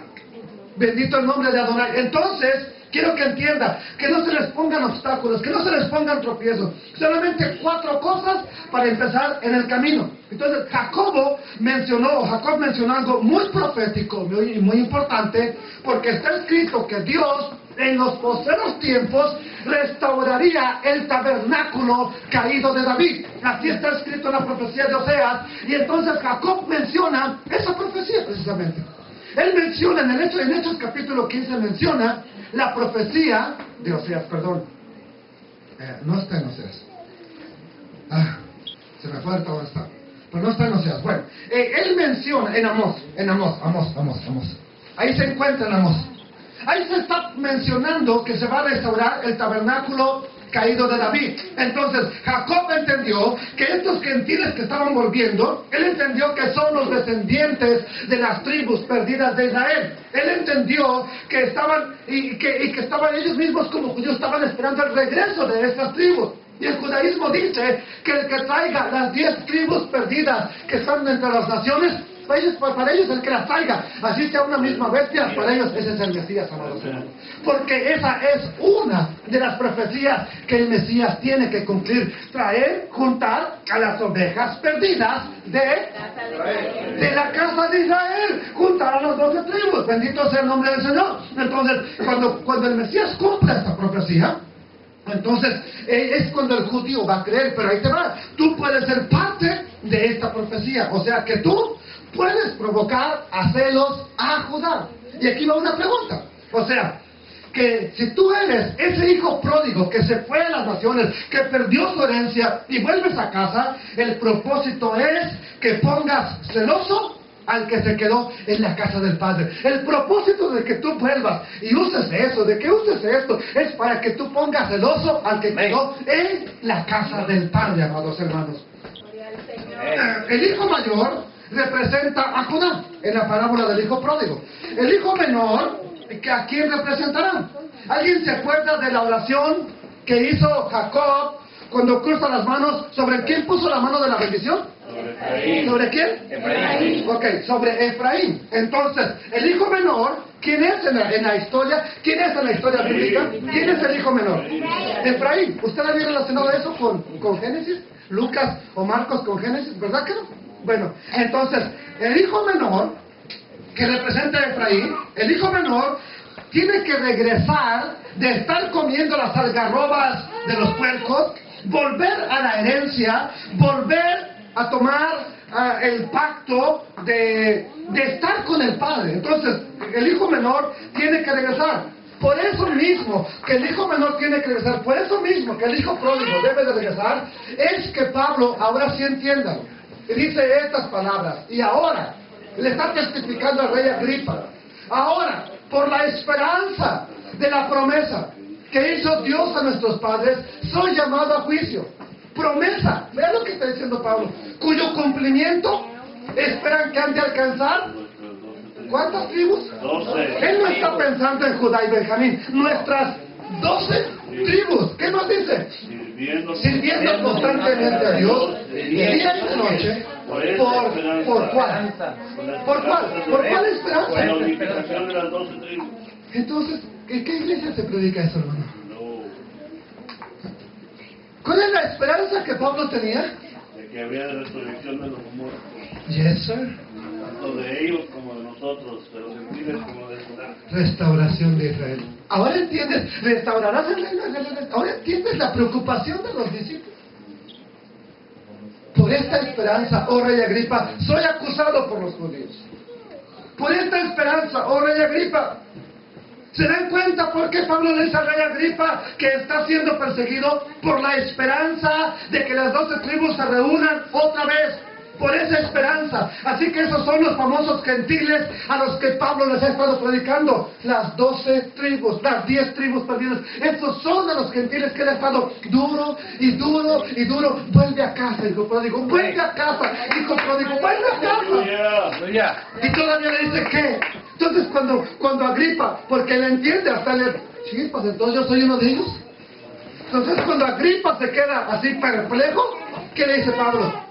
Bendito el nombre de Adonai. Entonces, quiero que entienda que no se les pongan obstáculos, que no se les pongan tropiezos. Solamente 4 cosas para empezar en el camino. Entonces, Jacob mencionó algo muy profético y muy importante, porque está escrito que Dios en los posteriores tiempos restauraría el tabernáculo caído de David. Así está escrito en la profecía de Oseas. Y entonces Jacob menciona esa profecía precisamente. Él menciona en Hechos capítulo 15, menciona la profecía de Oseas, perdón. No está en Oseas. Se me fue dónde está. Pero no está en Oseas. Bueno, él menciona en Amós. Ahí se encuentra en Amós. Ahí se está mencionando que se va a restaurar el tabernáculo caído de David. Entonces Jacob entendió que estos gentiles que estaban volviendo, él entendió que son los descendientes de las tribus perdidas de Israel. Él entendió que estaban y que estaban ellos mismos como judíos, estaban esperando el regreso de estas tribus. Y el judaísmo dice que el que traiga las 10 tribus perdidas que están entre las naciones, para ellos el que las traiga, así sea una misma bestia, para ellos ese es el Mesías, amados hermanos. Porque esa es una de las profecías que el Mesías tiene que cumplir: juntar a las ovejas perdidas de la casa de Israel, juntar a las 12 tribus. Bendito sea el nombre del Señor. Entonces, cuando el Mesías cumpla esta profecía, entonces es cuando el judío va a creer. Pero ahí te va, tú puedes ser parte de esta profecía, o sea que tú puedes provocar a celos a Judá. Y aquí va una pregunta, o sea, que si tú eres ese hijo pródigo que se fue a las naciones, que perdió su herencia y vuelves a casa, el propósito es que pongas celoso al que se quedó en la casa del Padre. El propósito de que tú vuelvas y uses eso, de que uses esto, es para que tú pongas celoso al que quedó en la casa del Padre, amados hermanos. El hijo mayor representa a Judá en la parábola del hijo pródigo. El hijo menor, ¿a quién representará? ¿Alguien se acuerda de la oración que hizo Jacob cuando cruza las manos? ¿Sobre quién puso la mano de la bendición? ¿Sobre quién? Efraín. Ok, sobre Efraín. Entonces, el hijo menor, ¿quién es en la historia? ¿Quién es en la historia bíblica? ¿Quién es el hijo menor? Efraín. ¿Usted había relacionado eso con Génesis? Lucas o Marcos con Génesis, ¿verdad que no? Bueno, entonces, el hijo menor, que representa a Efraín, el hijo menor tiene que regresar de estar comiendo las algarrobas de los puercos, volver a la herencia, volver a tomar el pacto de estar con el Padre. Entonces, el hijo menor tiene que regresar. Por eso mismo que el hijo menor tiene que regresar, por eso mismo que el hijo pródigo debe de regresar, es que Pablo, ahora sí entiéndalo, dice estas palabras: y ahora, le está testificando al rey Agripa, ahora, por la esperanza de la promesa que hizo Dios a nuestros padres, soy llamado a juicio. Promesa, vean lo que está diciendo Pablo, cuyo cumplimiento esperan que han de alcanzar ¿Cuántas tribus? 12. Él no está pensando en Judá y Benjamín. Nuestras 12 tribus. ¿Qué nos dice? Sirviendo constantemente a Dios, día y noche. ¿Por cuál? ¿Por cuál? ¿Por cuál Por la esperanza? unificación de las 12 tribus. Entonces, ¿en qué iglesia se predica eso, hermano? No, ¿Cuál es la esperanza que Pablo tenía? de que había resurrección de los muertos, Yes, sir. tanto de ellos como de nosotros, de los gentiles como de Judá. Restauración de Israel. Ahora entiendes, restaurarás el reino de Israel. Ahora entiendes la preocupación de los discípulos. Por esta esperanza, oh rey Agripa, soy acusado por los judíos. Por esta esperanza, oh rey Agripa. ¿Se dan cuenta por qué Pablo le dice al rey Agripa que está siendo perseguido? Por la esperanza de que las 12 tribus se reúnan otra vez. Por esa esperanza. Así que esos son los famosos gentiles a los que Pablo les ha estado predicando. Las 12 tribus, las 10 tribus perdidas. Esos son a los gentiles que él ha estado duro y duro y duro. Vuelve a casa, hijo pródigo. Vuelve a casa, hijo pródigo. Vuelve a casa. Aleluya. Y todavía le dice ¿qué? Entonces cuando Agripa, porque él entiende, hasta le... Sí, pues entonces yo soy uno de ellos. Entonces cuando Agripa se queda así perplejo, ¿qué le dice Pablo?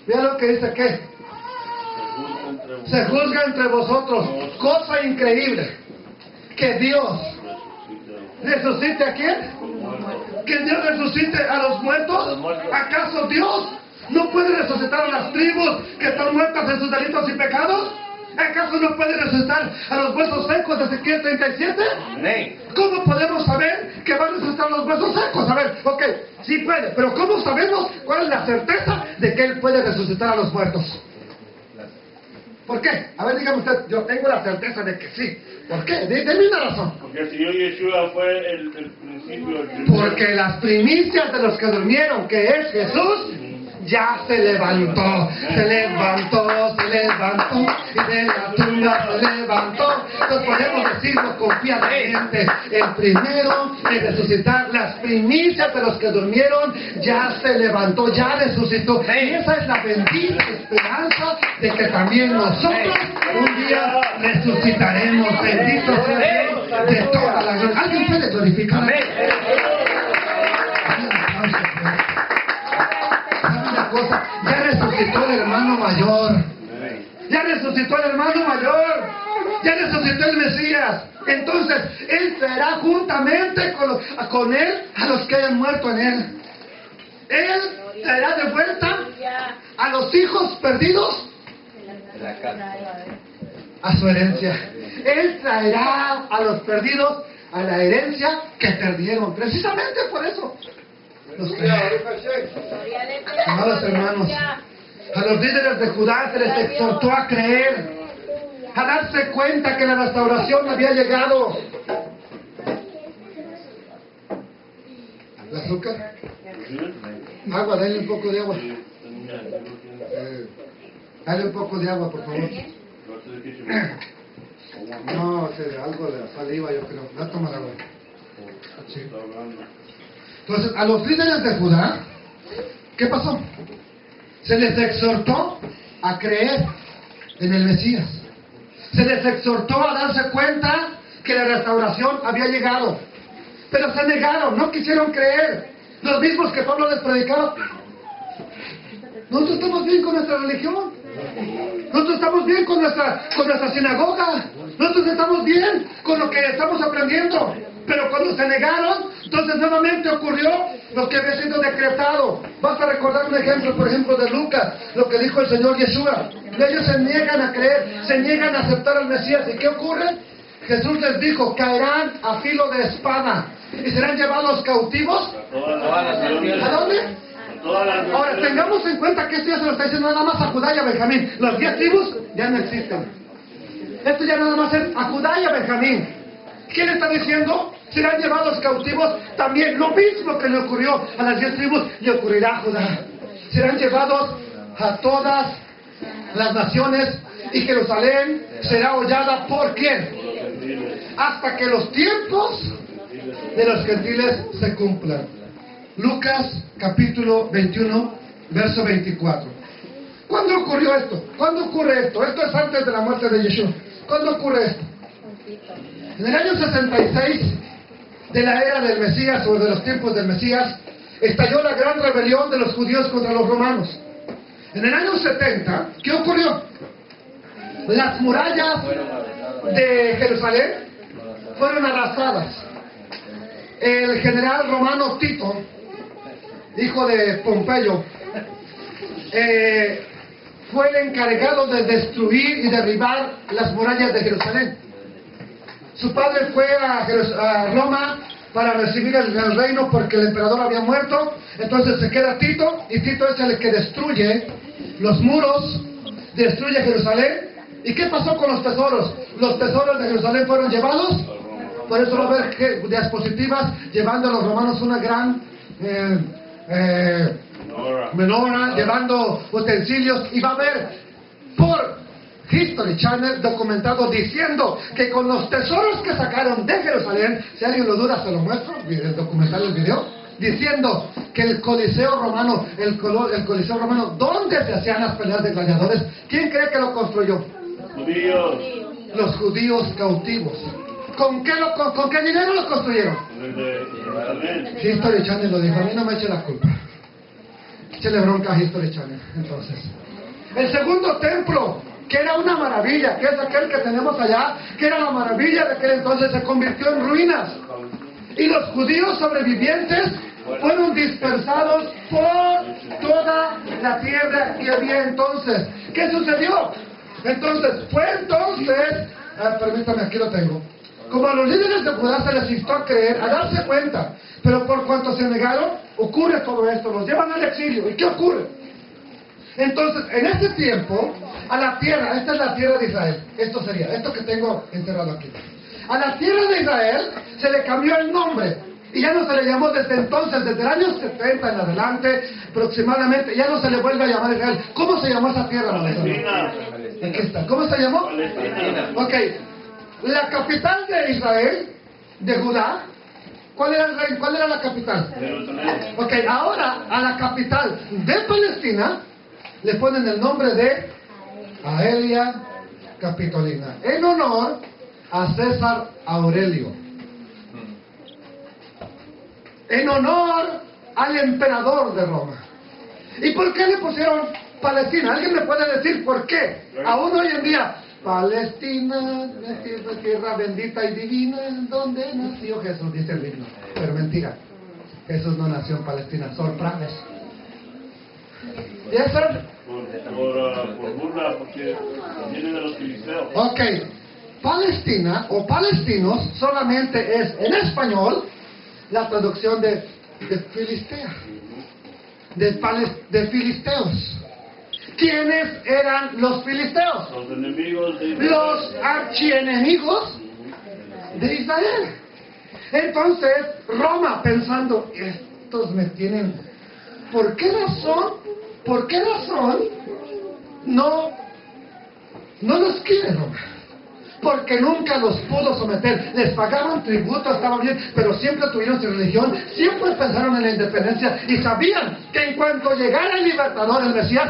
Vea lo que dice ¿qué? Se juzga entre vosotros. Cosa increíble. Que Dios resucite a quién? Que Dios resucite a los muertos. ¿Acaso Dios no puede resucitar a las tribus que están muertas en sus delitos y pecados? ¿Acaso no puede resucitar a los huesos secos de Ezequiel 37? ¿Cómo podemos saber que van a resucitar los huesos secos? A ver, ok, sí puede, pero ¿cómo sabemos cuál es la certeza de que Él puede resucitar a los muertos? ¿Por qué? A ver, dígame usted, yo tengo la certeza de que sí. ¿Por qué? Deme una razón. Porque el Señor Yeshua fue el principio, el primero. Porque las primicias de los que durmieron, que es Jesús, ya se levantó, y de la tumba se levantó. Entonces podemos decirlo confiadamente, el primero en resucitar, las primicias de los que durmieron, ya se levantó, ya resucitó. Y esa es la bendita esperanza de que también nosotros un día resucitaremos. Bendito sea Dios de toda la gloria. ¿Alguien puede glorificar? Ya resucitó el hermano mayor. Ya resucitó el hermano mayor. Ya resucitó el Mesías. Entonces, Él traerá juntamente con Él a los que hayan muerto en Él. Él traerá de vuelta a los hijos perdidos a su herencia. Él traerá a los perdidos a la herencia que perdieron. Precisamente por eso. Amados hermanos, a los líderes de Judá se les exhortó a creer, a darse cuenta que la restauración había llegado. ¿El azúcar? Agua, dale un poco de agua. Dale un poco de agua, por favor. No, algo de saliva, yo creo. Va a tomar agua. Sí. Entonces, a los líderes de Judá, ¿qué pasó? Se les exhortó a creer en el Mesías. Se les exhortó a darse cuenta que la restauración había llegado. Pero se negaron, no quisieron creer. Los mismos que Pablo les predicaba. Nosotros estamos bien con nuestra religión. Nosotros estamos bien con nuestra sinagoga. Nosotros estamos bien con lo que estamos aprendiendo. Pero cuando se negaron, entonces nuevamente ocurrió lo que había sido decretado. Basta recordar un ejemplo, por ejemplo, de Lucas, lo que dijo el Señor Yeshua. Ellos se niegan a creer, se niegan a aceptar al Mesías. ¿Y qué ocurre? Jesús les dijo, caerán a filo de espada y serán llevados cautivos. ¿A dónde? Ahora, tengamos en cuenta que esto ya se lo está diciendo nada más a Judá y a Benjamín. Los 10 tribus ya no existen. Esto ya nada más es a Judá y a Benjamín. ¿Quién está diciendo? Serán llevados cautivos también. Lo mismo que le ocurrió a las 10 tribus, le ocurrirá a Judá. Serán llevados a todas las naciones y Jerusalén será hollada por ¿quién? Hasta que los tiempos de los gentiles se cumplan. Lucas capítulo 21, verso 24. ¿Cuándo ocurrió esto? ¿Cuándo ocurre esto? Esto es antes de la muerte de Yeshua. ¿Cuándo ocurre esto? En el año 66 de la era del Mesías, o de los tiempos del Mesías, estalló la gran rebelión de los judíos contra los romanos. En el año 70, ¿qué ocurrió? Las murallas de Jerusalén fueron arrasadas. El general romano Tito, hijo de Pompeyo, fue el encargado de destruir y derribar las murallas de Jerusalén. Su padre fue a Roma para recibir el reino porque el emperador había muerto. Entonces se queda Tito, y Tito es el que destruye los muros, destruye Jerusalén. ¿Y qué pasó con los tesoros? Los tesoros de Jerusalén fueron llevados. Por eso va a haber diapositivas llevando a los romanos una gran menora, llevando utensilios, y va a haber por History Channel documentado diciendo que con los tesoros que sacaron de Jerusalén, si alguien lo duda se lo muestro, el documental, el video, diciendo que el Coliseo Romano, el Coliseo Romano, donde se hacían las peleas de gladiadores, ¿quién cree que lo construyó? Judíos. Los judíos cautivos. ¿Con qué dinero lo construyeron? History Channel lo dijo, a mí no me eche la culpa. Échale bronca a History Channel. Entonces, el segundo templo, que era una maravilla, que es aquel que tenemos allá, que era la maravilla de aquel entonces, se convirtió en ruinas. Y los judíos sobrevivientes fueron dispersados por toda la tierra que había entonces. ¿Qué sucedió? Entonces, permítame, aquí lo tengo. Como a los líderes de Judá se les instó a creer, a darse cuenta, pero por cuanto se negaron, ocurre todo esto, los llevan al exilio. ¿Y qué ocurre? Entonces, en este tiempo, a la tierra, esta es la tierra de Israel, esto que tengo enterrado aquí. A la tierra de Israel se le cambió el nombre, y ya no se le llamó desde entonces, desde el año 70 en adelante, aproximadamente, ya no se le vuelve a llamar Israel. ¿Cómo se llamó esa tierra? Palestina. Aquí está. ¿Cómo se llamó? Palestina. Ok. La capital de Israel, de Judá, ¿cuál era la capital? Jerusalén. Ok, ahora a la capital de Palestina le ponen el nombre de Aelia Capitolina, en honor a César Aurelio, en honor al emperador de Roma. ¿Y por qué le pusieron Palestina? ¿Alguien me puede decir por qué? Aún hoy en día, Palestina, tierra bendita y divina, donde nació Jesús, dice el himno. Pero mentira, Jesús no nació en Palestina, sorpresa. ¿Y eso? Por burla, porque viene de los filisteos. Ok, Palestina o palestinos solamente es en español la traducción de Filistea, de filisteos. ¿Quiénes eran los filisteos? Los enemigos de Israel. Los archienemigos de Israel. Entonces, Roma pensando, estos me tienen... ¿Por qué razón no los quiere Roma? Porque nunca los pudo someter. Les pagaban tributo, estaba bien, pero siempre tuvieron su religión, siempre pensaron en la independencia y sabían que en cuanto llegara el libertador, el Mesías,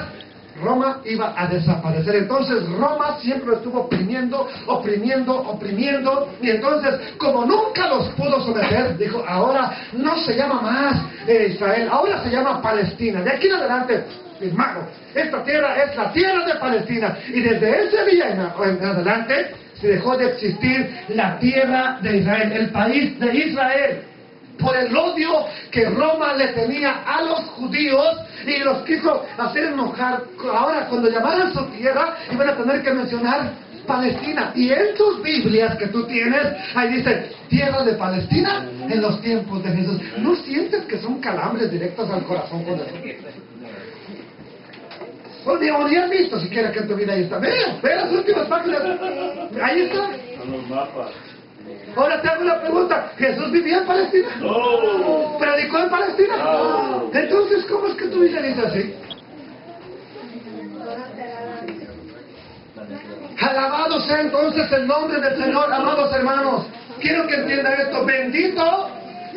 Roma iba a desaparecer. Entonces Roma siempre estuvo oprimiendo, y entonces como nunca los pudo someter, dijo, ahora no se llama más Israel, ahora se llama Palestina. De aquí en adelante, hermano, esta tierra es la tierra de Palestina, y desde ese día en adelante se dejó de existir la tierra de Israel, el país de Israel, por el odio que Roma le tenía a los judíos, y los quiso hacer enojar. Ahora cuando llamaran su tierra iban a tener que mencionar Palestina, y en tus Biblias que tú tienes ahí dice tierra de Palestina en los tiempos de Jesús. ¿No sientes que son calambres directos al corazón con eso? O ni has visto siquiera que en tu vida ahí está. Ve las últimas páginas, ahí está. Son los mapas. Ahora te hago una pregunta, ¿Jesús vivía en Palestina? No. ¿Predicó en Palestina? No. Entonces, ¿cómo es que tu Biblia dice así? Alabado sea entonces el nombre del Señor, amados hermanos. Quiero que entiendan esto. Bendito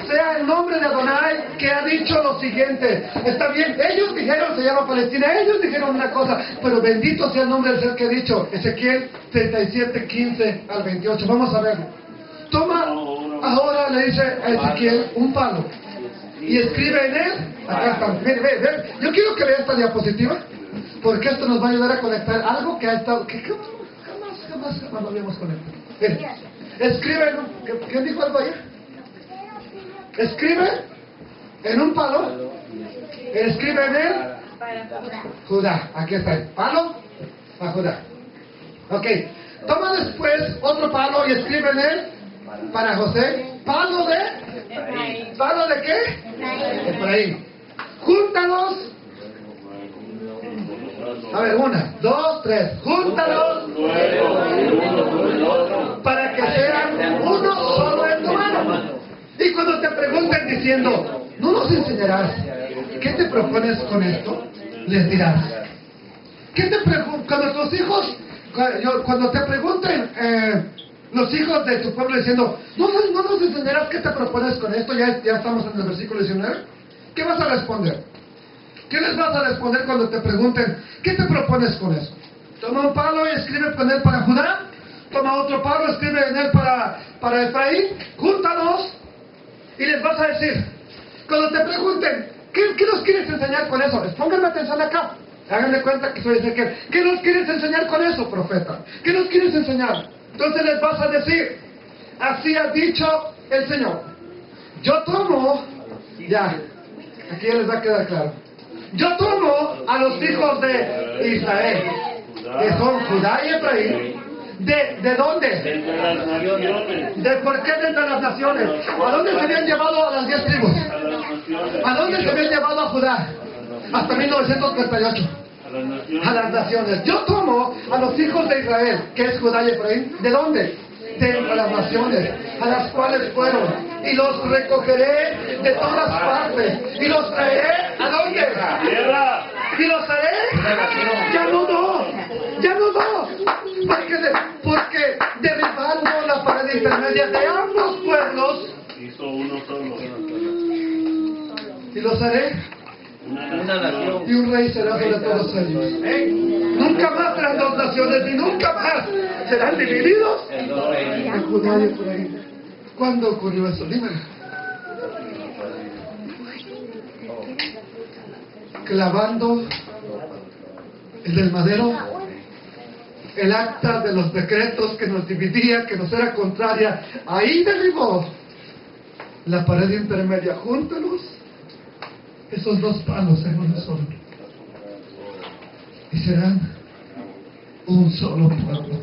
sea el nombre de Adonai que ha dicho lo siguiente. Está bien, ellos dijeron se llama Palestina, ellos dijeron una cosa, pero bendito sea el nombre del ser que ha dicho. Ezequiel 37, 15 al 28. Vamos a verlo. Toma, ahora le dice a Ezequiel un palo y escribe en él. Acá está, ven. Yo quiero que vea esta diapositiva, porque esto nos va a ayudar a conectar algo que ha estado, que jamás lo habíamos conectado. Ven, escribe, ¿quién dijo algo ayer? Escribe en un palo, escribe en él Judá. Aquí está el palo a Judá. Ok, toma después otro palo y escribe en él para José. ¿Palo de qué? Efraín. Júntalos. A ver, 1, 2, 3. Júntalos para que sean uno solo en tu mano. Y cuando te pregunten diciendo, ¿no nos enseñarás qué te propones con esto? Les dirás, ¿qué te cuando tus hijos, cuando te pregunten los hijos de tu pueblo diciendo, ¿no nos enseñarás qué te propones con esto? Ya estamos en el versículo 19. ¿Qué vas a responder? ¿Qué les vas a responder cuando te pregunten, ¿qué te propones con eso? Toma un palo y escribe en él para Judá. Toma otro palo, escribe en él para Efraín. Júntalos. Y les vas a decir, cuando te pregunten, ¿qué nos quieres enseñar con eso? Pónganme atención acá. Háganme cuenta que soy Ezequiel. ¿Qué nos quieres enseñar con eso, profeta? ¿Qué nos quieres enseñar? Entonces les vas a decir, así ha dicho el Señor. Yo tomo, ya, aquí ya les va a quedar claro. Yo tomo a los hijos de Israel, que son Judá y Efraín. ¿De dónde? ¿De por qué de las naciones? ¿A dónde se habían llevado a las 10 tribus? ¿A dónde se habían llevado a Judá? Hasta 1938. A las naciones. Yo tomo a los hijos de Israel, que es Judá y Efraín. ¿De dónde? De las naciones a las cuales fueron, y los recogeré de todas partes y los traeré. ¿A dónde? Y los traeré. Ya no. Porque derribando la pared intermedia de ambos pueblos, hizo uno solo. Y los haré Una nación. y un rey será sobre todos ellos. Nunca más serán dos naciones y nunca más serán divididos en Judá y Efraín. ¿Cuándo ocurrió eso? Dímelo. Clavando el del madero, el acta de los decretos que nos dividía, que nos era contraria, ahí derribó la pared intermedia. Júntalos esos dos palos en uno solo, y serán un solo pueblo.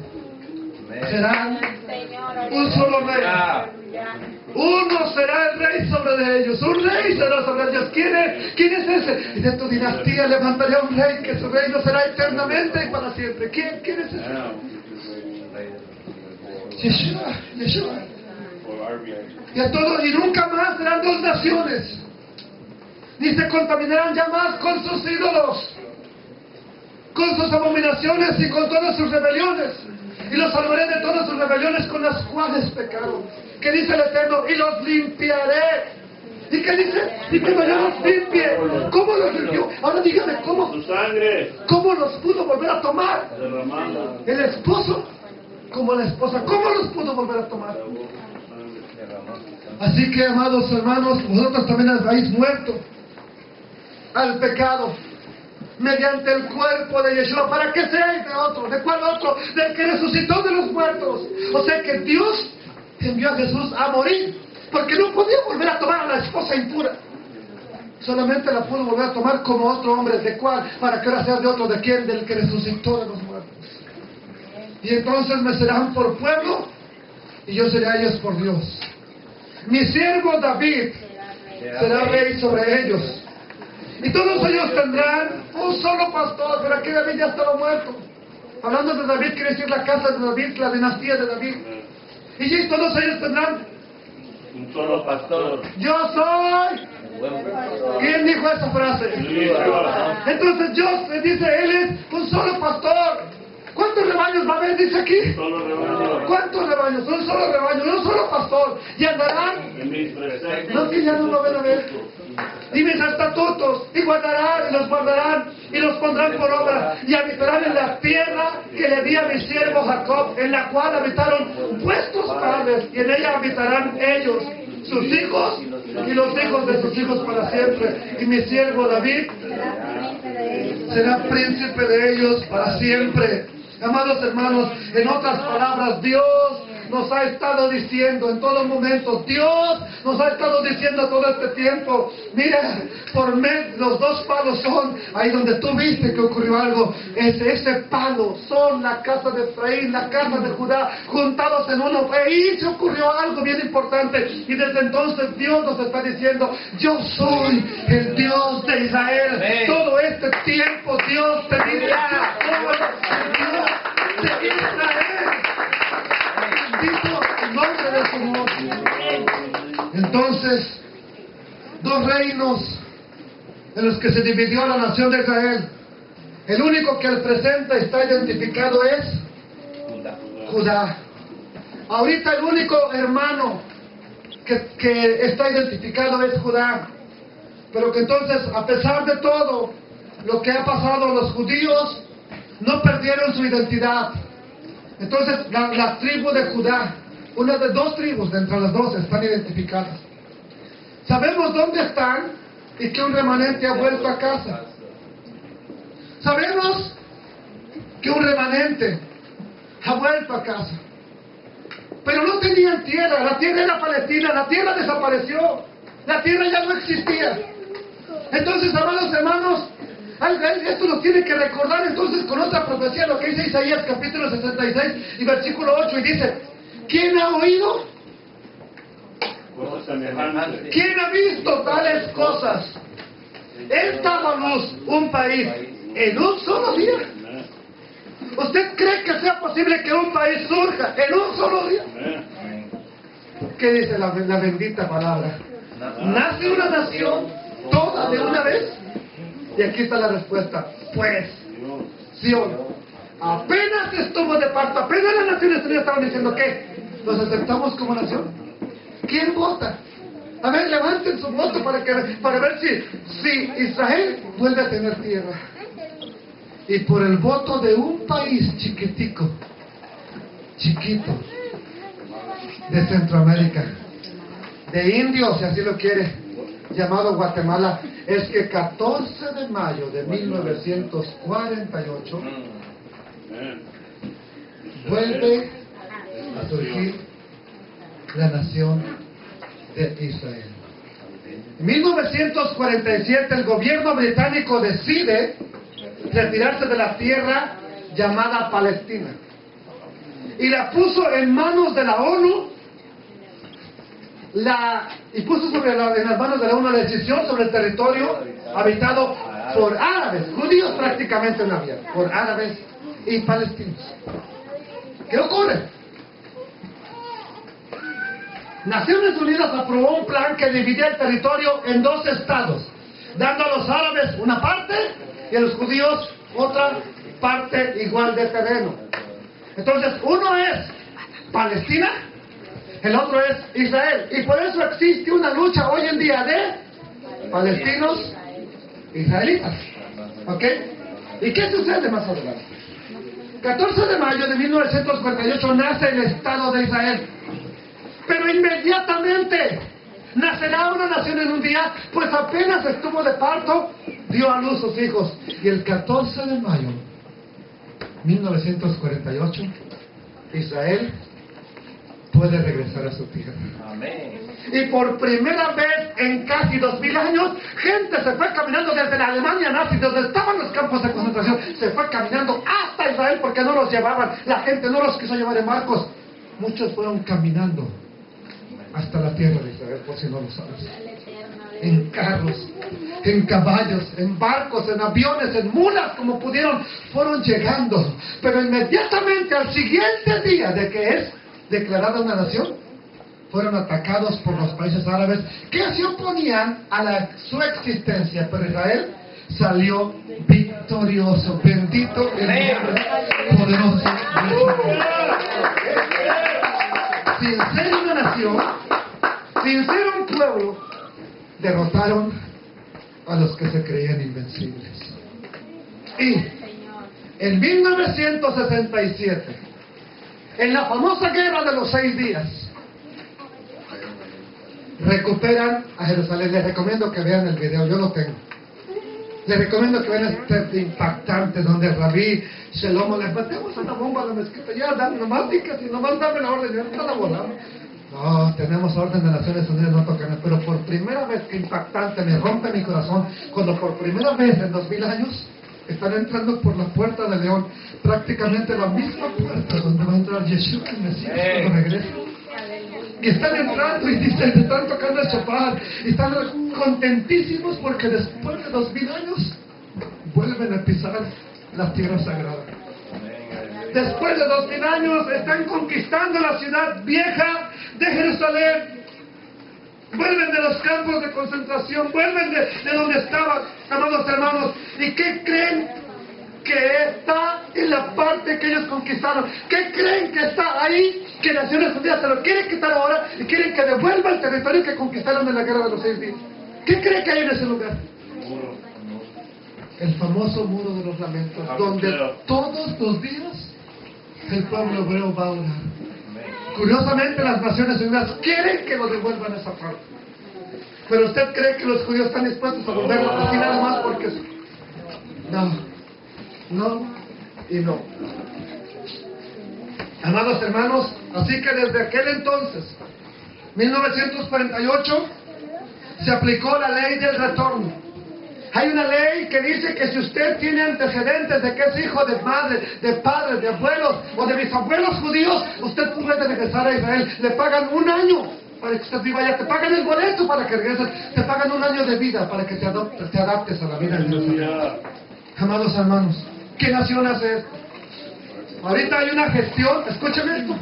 Serán un solo rey. Uno será el rey sobre ellos. Un rey será sobre ellos. ¿Quién es ese? Y de tu dinastía levantaré un rey, que su reino será eternamente y para siempre. ¿Quién es ese? Yeshua. Y nunca más serán dos naciones, ni se contaminarán ya más con sus ídolos, con sus abominaciones y con todas sus rebeliones. Y los salvaré de todas sus rebeliones con las cuales pecaron. ¿Qué dice el Eterno? Y los limpiaré. ¿Y qué dice? Y que yo los limpie. ¿Cómo los limpió? Ahora dígame, ¿cómo? Su sangre ¿Cómo los pudo volver a tomar? derramada. El esposo como la esposa. ¿Cómo los pudo volver a tomar? Así que, amados hermanos, vosotros también habéis muerto al pecado mediante el cuerpo de Yeshua, para que seáis de otro. ¿De cuál otro? Del que resucitó de los muertos. O sea que Dios envió a Jesús a morir, porque no podía volver a tomar a la esposa impura. Solamente la pudo volver a tomar como otro hombre. ¿De cuál? Para que ahora sea de otro. ¿De quién? Del que resucitó de los muertos. Y entonces me serán por pueblo y yo seré a ellos por Dios. Mi siervo David será rey sobre ellos. Y todos ellos tendrán un solo pastor. Pero aquí David ya estaba muerto. Hablando de David, quiere decir la casa de David, la dinastía de David. Y todos ellos tendrán Un solo pastor. yo soy. ¿Quién dijo esa frase? Entonces Dios le dice, Él es un solo pastor. ¿Cuántos rebaños va a haber? Dice aquí. Solo rebaño. ¿Cuántos rebaños? Un solo rebaño, un solo pastor. Y andarán. En mis preceptos. No, que ya no lo van a ver. Y mis estatutos, y guardarán, y los guardarán, y los pondrán por obra, y habitarán en la tierra que le di a mi siervo Jacob, en la cual habitaron vuestros padres, y en ella habitarán ellos, sus hijos, y los hijos de sus hijos para siempre. Y mi siervo David será príncipe de ellos para siempre. Amados hermanos, en otras palabras, Dios nos ha estado diciendo en todo momento, Dios nos ha estado diciendo todo este tiempo, mira, por medio, los dos palos son, ahí donde tú viste que ocurrió algo, ese palo son la casa de Efraín, la casa de Judá, juntados en uno, ahí se ocurrió algo bien importante, y desde entonces Dios nos está diciendo, yo soy el Dios de Israel. Amén. Todo este tiempo Dios te dice, yo soy el Dios de Israel. Bendito el nombre del Señor. Entonces, dos reinos en los que se dividió la nación de Israel. El único que al presente está identificado es Judá. Ahorita el único hermano que está identificado es Judá. Pero que entonces, a pesar de todo lo que ha pasado, los judíos no perdieron su identidad. Entonces, la tribu de Judá, una de dos tribus de entre las dos están identificadas. Sabemos dónde están y que un remanente ha vuelto a casa. Sabemos que un remanente ha vuelto a casa. Pero no tenían tierra, la tierra era Palestina, la tierra desapareció, la tierra ya no existía. Entonces, amados hermanos, esto nos tiene que recordar entonces con otra profecía, lo que dice Isaías capítulo 66 y versículo 8, y dice, ¿quién ha oído? Cosas semejantes. ¿Quién ha visto tales cosas? Él daba a luz un país en un solo día. ¿Usted cree que sea posible que un país surja en un solo día? ¿Qué dice la bendita palabra? ¿Nace una nación toda de una vez? Y aquí está la respuesta. Pues, Sión, apenas estuvo de parto, apenas las Naciones Unidas estaban diciendo que los aceptamos como nación. ¿Quién vota? A ver, levanten su voto para ver si Israel vuelve a tener tierra. Y por el voto de un país chiquitico, chiquito, de Centroamérica, de indios, si así lo quiere, llamado Guatemala, es que 14 de mayo de 1948 vuelve a surgir la nación de Israel. En 1947 el gobierno británico decide retirarse de la tierra llamada Palestina y la puso en manos de la ONU, y puso en las manos de la ONU la decisión sobre el territorio habitado por árabes, judíos prácticamente no había, por árabes y palestinos. ¿Qué ocurre? Naciones Unidas aprobó un plan que dividía el territorio en dos estados, dando a los árabes una parte y a los judíos otra parte igual de terreno. Entonces, uno es Palestina, el otro es Israel. Y por eso existe una lucha hoy en día de palestinos e israelitas. ¿Ok? ¿Y qué sucede más adelante? 14 de mayo de 1948 nace el Estado de Israel. Pero inmediatamente nacerá una nación en un día, pues apenas estuvo de parto, dio a luz sus hijos. Y el 14 de mayo de 1948, Israel puede regresar a su tierra. Amén. Y por primera vez en casi 2000 años, gente se fue caminando desde la Alemania nazi, donde estaban los campos de concentración, se fue caminando hasta Israel porque no los llevaban. La gente no los quiso llevar en barcos. Muchos fueron caminando hasta la tierra de Israel, por si no lo sabes. En carros, en caballos, en barcos, en aviones, en mulas, como pudieron, fueron llegando. Pero inmediatamente al siguiente día de que es declarada una nación, fueron atacados por los países árabes que se oponían a su existencia. Pero Israel salió victorioso. Bendito el nombre poderoso de Jesús. Sin ser una nación, sin ser un pueblo, derrotaron a los que se creían invencibles. Y en 1967, en la famosa guerra de los 6 días, recuperan a Jerusalén. Les recomiendo que vean el video, yo lo tengo. Les recomiendo que vean este impactante donde Rabí Shelomo les metemos una bomba a la mezquita. Ya, nomás dicas y nomás dame la orden, ya no la volamos. No, tenemos orden de Naciones Unidas, no tocan. Pero por primera vez, que impactante, me rompe mi corazón, cuando por primera vez en 2000 años están entrando por la puerta de León, prácticamente la misma puerta donde va a entrar Yeshua, el Mesías, cuando regrese. Y están entrando y dicen, están tocando el shofar y están contentísimos porque después de 2000 años vuelven a pisar la tierra sagrada. Después de 2000 años están conquistando la ciudad vieja de Jerusalén. Vuelven de los campos de concentración, vuelven de donde estaban, amados hermanos. ¿Y qué creen que está en la parte que ellos conquistaron? ¿Qué creen que está ahí? Que Naciones Unidas se lo quieren quitar ahora y quieren que devuelva el territorio que conquistaron en la guerra de los 6 días. ¿Qué creen que hay en ese lugar? El famoso muro de los lamentos, donde todos los días el pueblo hebreo va a orar. Curiosamente, las Naciones Unidas quieren que lo devuelvan a esa parte. Pero ¿usted cree que los judíos están dispuestos a volverlo así nada más porque... No y no. Amados hermanos, así que desde aquel entonces, 1948, se aplicó la ley del retorno. Hay una ley que dice que si usted tiene antecedentes de que es hijo de madre, de padres, de abuelos o de bisabuelos judíos, usted puede regresar a Israel. Le pagan 1 año para que usted viva allá, te pagan el boleto para que regreses, te pagan 1 año de vida para que te adaptes a la vida en Jerusalén. Amados hermanos, ¿qué nación hace esto? Ahorita hay una gestión, escúcheme esto.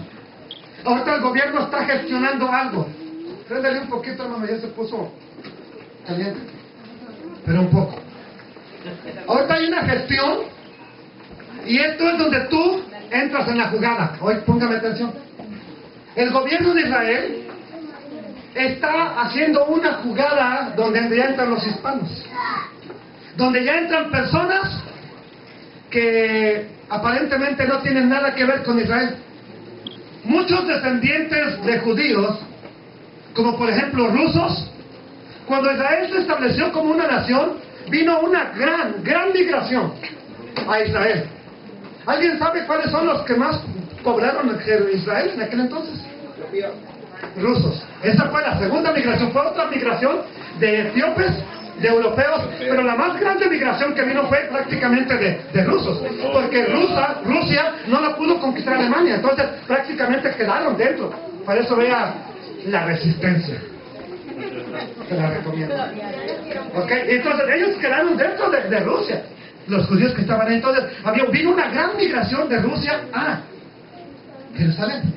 Ahorita el gobierno está gestionando algo. Préndale un poquito, hermano, ya se puso caliente. Pero un poco. Ahorita hay una gestión y esto es donde tú entras en la jugada. Hoy póngame atención. El gobierno de Israel está haciendo una jugada donde ya entran los hispanos, donde ya entran personas que aparentemente no tienen nada que ver con Israel. Muchos descendientes de judíos, como por ejemplo rusos, cuando Israel se estableció como una nación, vino una gran migración a Israel. ¿Alguien sabe cuáles son los que más poblaron en Israel en aquel entonces? Rusos. Esa fue la segunda migración. Fue otra migración de etíopes, de europeos, pero la más grande migración que vino fue prácticamente de rusos, porque Rusia no la pudo conquistar Alemania, entonces prácticamente quedaron dentro. Para eso vea La Resistencia. Se la recomiendo. Okay. Entonces ellos quedaron dentro de Rusia, los judíos que estaban ahí. Entonces vino una gran migración de Rusia a Jerusalén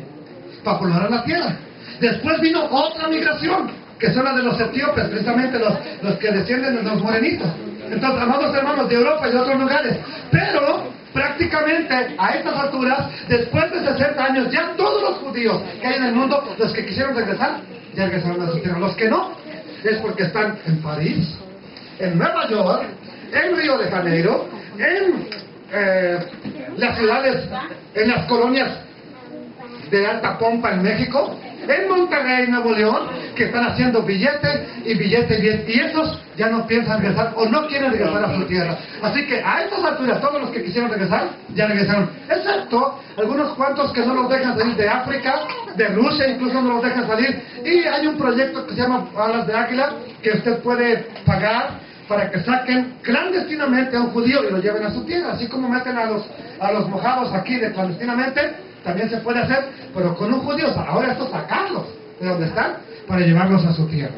para poblar la tierra. Después vino otra migración, que son las de los etíopes, precisamente los que descienden de los morenitos. Entonces, amados hermanos, de Europa y de otros lugares. Pero prácticamente a estas alturas, después de 60 años, ya todos los judíos que hay en el mundo, los que quisieron regresar, ya regresaron a su tierra. Los que no, es porque están en París, en Nueva York, en Río de Janeiro, en las ciudades, en las colonias de alta pompa en México, en Monterrey, Nuevo León, que están haciendo billete y billete, y esos ya no piensan regresar o no quieren regresar a su tierra. Así que a estas alturas todos los que quisieron regresar ya regresaron, excepto algunos cuantos que no los dejan salir de África, de Rusia incluso no los dejan salir. Y hay un proyecto que se llama Alas de Águila, que usted puede pagar para que saquen clandestinamente a un judío y lo lleven a su tierra, así como meten a los mojados aquí de clandestinamente. También se puede hacer, pero con un judío. Ahora esto sacarlos de donde están para llevarlos a su tierra.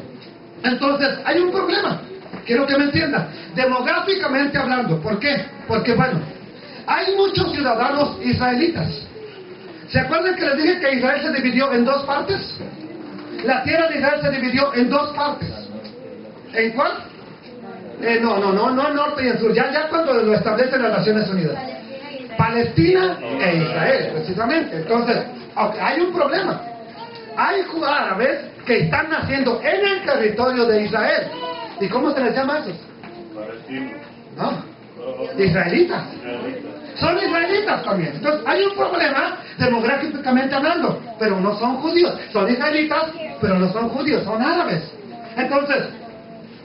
Entonces, hay un problema. Quiero que me entiendan. Demográficamente hablando. ¿Por qué? Porque, bueno, hay muchos ciudadanos israelitas. ¿Se acuerdan que les dije que Israel se dividió en 2 partes? La tierra de Israel se dividió en 2 partes. ¿En cuál? No norte y el sur. Ya cuando lo establecen las Naciones Unidas. Palestina e Israel, precisamente. Entonces, hay un problema. Hay árabes que están naciendo en el territorio de Israel. ¿Y cómo se les llama a esos? Palestino. No, israelitas. Son israelitas también. Entonces, hay un problema demográficamente hablando, pero no son judíos. Son israelitas, pero no son judíos, son árabes. Entonces,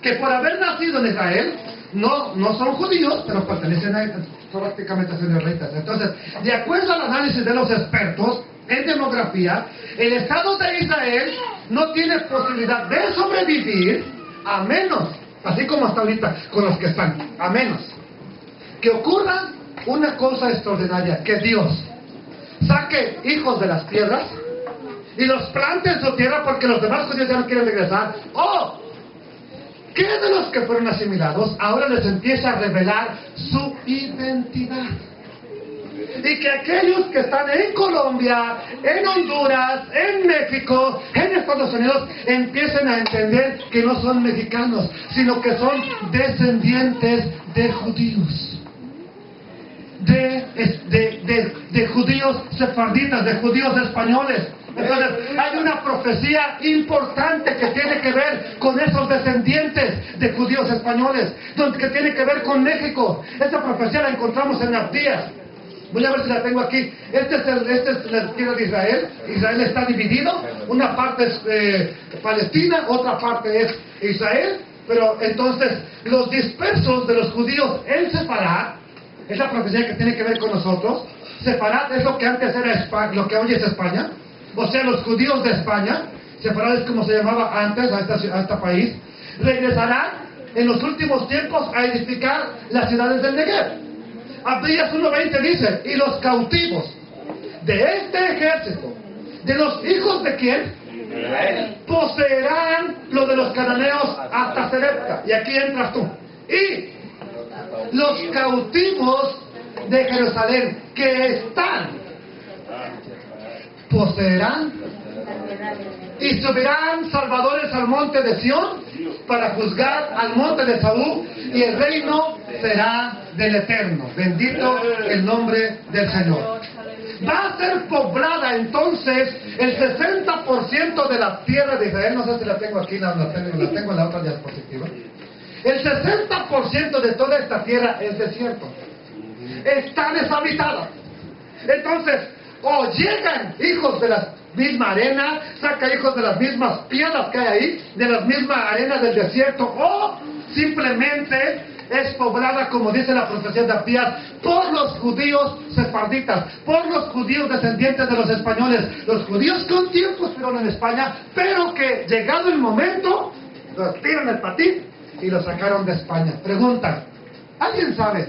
que por haber nacido en Israel, no son judíos, pero pertenecen a son prácticamente israelitas. Entonces, de acuerdo al análisis de los expertos en demografía, el Estado de Israel no tiene posibilidad de sobrevivir a menos, así como hasta ahorita con los que están, a menos que ocurra una cosa extraordinaria, que Dios saque hijos de las tierras y los plante en su tierra porque los demás judíos ya no quieren regresar, o que de los que fueron asimilados ahora les empieza a revelar su identidad. Y que aquellos que están en Colombia, en Honduras, en México, en Estados Unidos, empiecen a entender que no son mexicanos, sino que son descendientes de judíos. De judíos sefarditas, de judíos españoles. Entonces, hay una profecía importante que tiene que ver con esos descendientes de judíos españoles, que tiene que ver con México. Esa profecía la encontramos en Abdías. Voy a ver si la tengo aquí. Esta es la tierra de Israel. Israel está dividido. Una parte es Palestina, otra parte es Israel. Pero entonces, los dispersos de los judíos en Sefarad, es la profecía que tiene que ver con nosotros. Sefarad es lo que antes era España, lo que hoy es España. O sea, los judíos de España, Sefarad es como se llamaba antes a este país, regresarán en los últimos tiempos a edificar las ciudades del Negev. Abdías 1:20 dice, y los cautivos de este ejército, de los hijos de quién, poseerán lo de los cananeos hasta Serepta. Y aquí entras tú. Y los cautivos de Jerusalén que están, poseerán y subirán salvadores al monte de Sión para juzgar al monte de Saúl, y el reino será del Eterno. Bendito el nombre del Señor. Va a ser poblada entonces el 60% de la tierra de Israel. No sé si la tengo aquí, la tengo en la otra diapositiva. El 60% de toda esta tierra es desierto. Está deshabitada. Entonces, o llegan hijos de la misma arena, saca hijos de las mismas piedras que hay ahí, de la misma arena del desierto, o simplemente es poblada, como dice la profecía de Abdías, por los judíos sefarditas, por los judíos descendientes de los españoles, los judíos que un tiempo estuvieron en España, pero que llegado el momento, los tiran el patín y los sacaron de España. Pregunta, ¿alguien sabe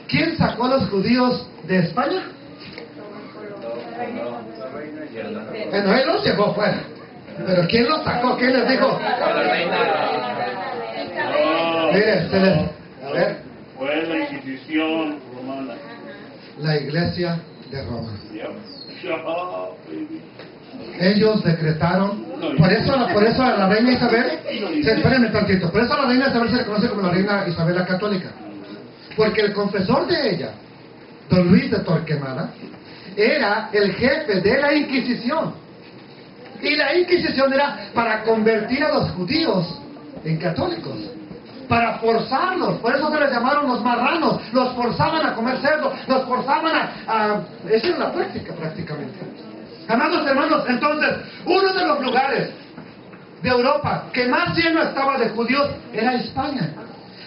quién sacó a los judíos de España? Bueno, él los llevó fuera, pero ¿quién los sacó? ¿Quién les dijo? Mire, a ver. Fue la Inquisición romana. La Iglesia de Roma. Ellos decretaron, por eso a la reina Isabel, espérenme tantito, por eso a la reina Isabel se le conoce como la reina Isabel la Católica, porque el confesor de ella, don Luis de Torquemada, era el jefe de la Inquisición, y la Inquisición era para convertir a los judíos en católicos, para forzarlos. Por eso se les llamaron los marranos. Los forzaban a comer cerdo, los forzaban a esa era la práctica prácticamente. Amados hermanos, entonces uno de los lugares de Europa que más lleno estaba de judíos era España.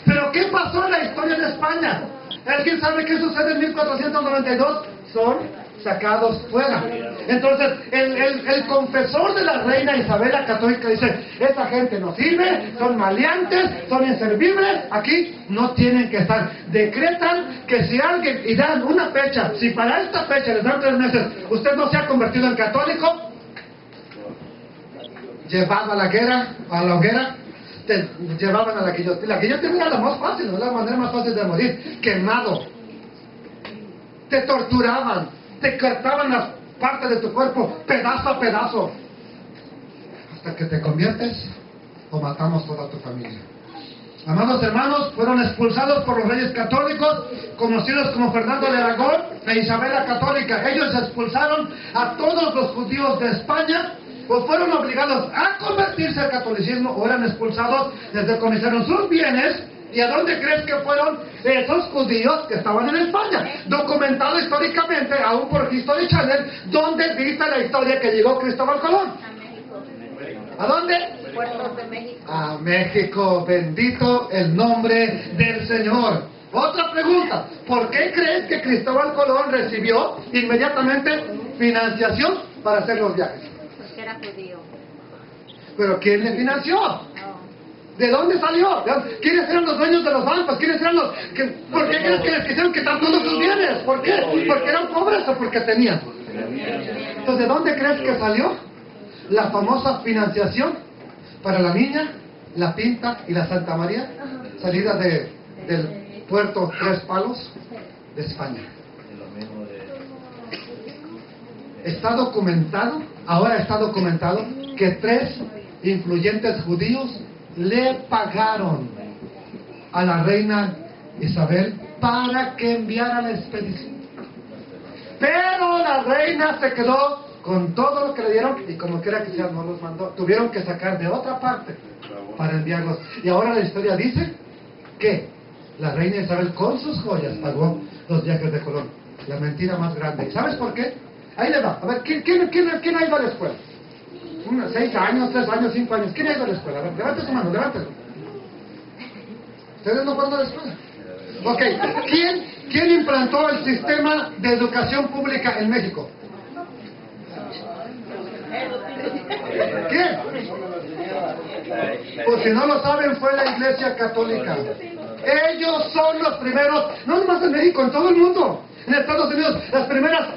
Pero ¿qué pasó en la historia de España? ¿Alguien sabe qué sucede en 1492? Son sacados fuera. Entonces el confesor de la reina Isabel la Católica dice, esa gente no sirve, son maleantes, son inservibles, aquí no tienen que estar. Decretan que si alguien, y dan una fecha, si para esta fecha les dan 3 meses, usted no se ha convertido en católico, llevado a la guerra, a la hoguera, te llevaban a la guillotina. La guillotina era la más fácil, la manera más fácil de morir, quemado. Te torturaban, te cortaban las partes de tu cuerpo pedazo a pedazo, hasta que te conviertes o matamos toda tu familia. Amados hermanos, fueron expulsados por los reyes católicos, conocidos como Fernando de Aragón e Isabel la Católica. Ellos expulsaron a todos los judíos de España, pues fueron obligados a convertirse al catolicismo o eran expulsados, les decomisaron sus bienes. ¿Y a dónde crees que fueron esos judíos que estaban en España? Documentado históricamente, aún por History Channel, donde dice la historia que llegó Cristóbal Colón. ¿A dónde? Puertos de México. A México, bendito el nombre del Señor. Otra pregunta, ¿por qué crees que Cristóbal Colón recibió inmediatamente financiación para hacer los viajes? Porque era judío. ¿Pero quién le financió? No. ¿De dónde salió? ¿Quiénes eran los dueños de los bancos? ¿Quiénes eran los...? ¿Por qué crees que les quisieron quitar todos sus bienes? ¿Por qué? ¿Porque eran pobres o porque tenían? Entonces, ¿de dónde crees que salió la famosa financiación para la Niña, la Pinta y la Santa María, salida del puerto Tres Palos de España? Está documentado, ahora está documentado, que 3 influyentes judíos le pagaron a la reina Isabel para que enviara la expedición. Pero la reina se quedó con todo lo que le dieron y como quiera que sea no los mandó. Tuvieron que sacar de otra parte para enviarlos. Y ahora la historia dice que la reina Isabel con sus joyas pagó los viajes de Colón. La mentira más grande. ¿Y sabes por qué? Ahí le va. A ver, ¿quién ha ido a la escuela? 6 años, 3 años, 5 años. ¿Quién ha ido a la escuela? A ver, levante su mano, levántelo. ¿Ustedes no fueron a la escuela? Ok, ¿quién implantó el sistema de educación pública en México? ¿Quién? Pues si no lo saben, fue la Iglesia Católica. Ellos son los primeros, no nomás en México, en todo el mundo. En Estados Unidos, las primeras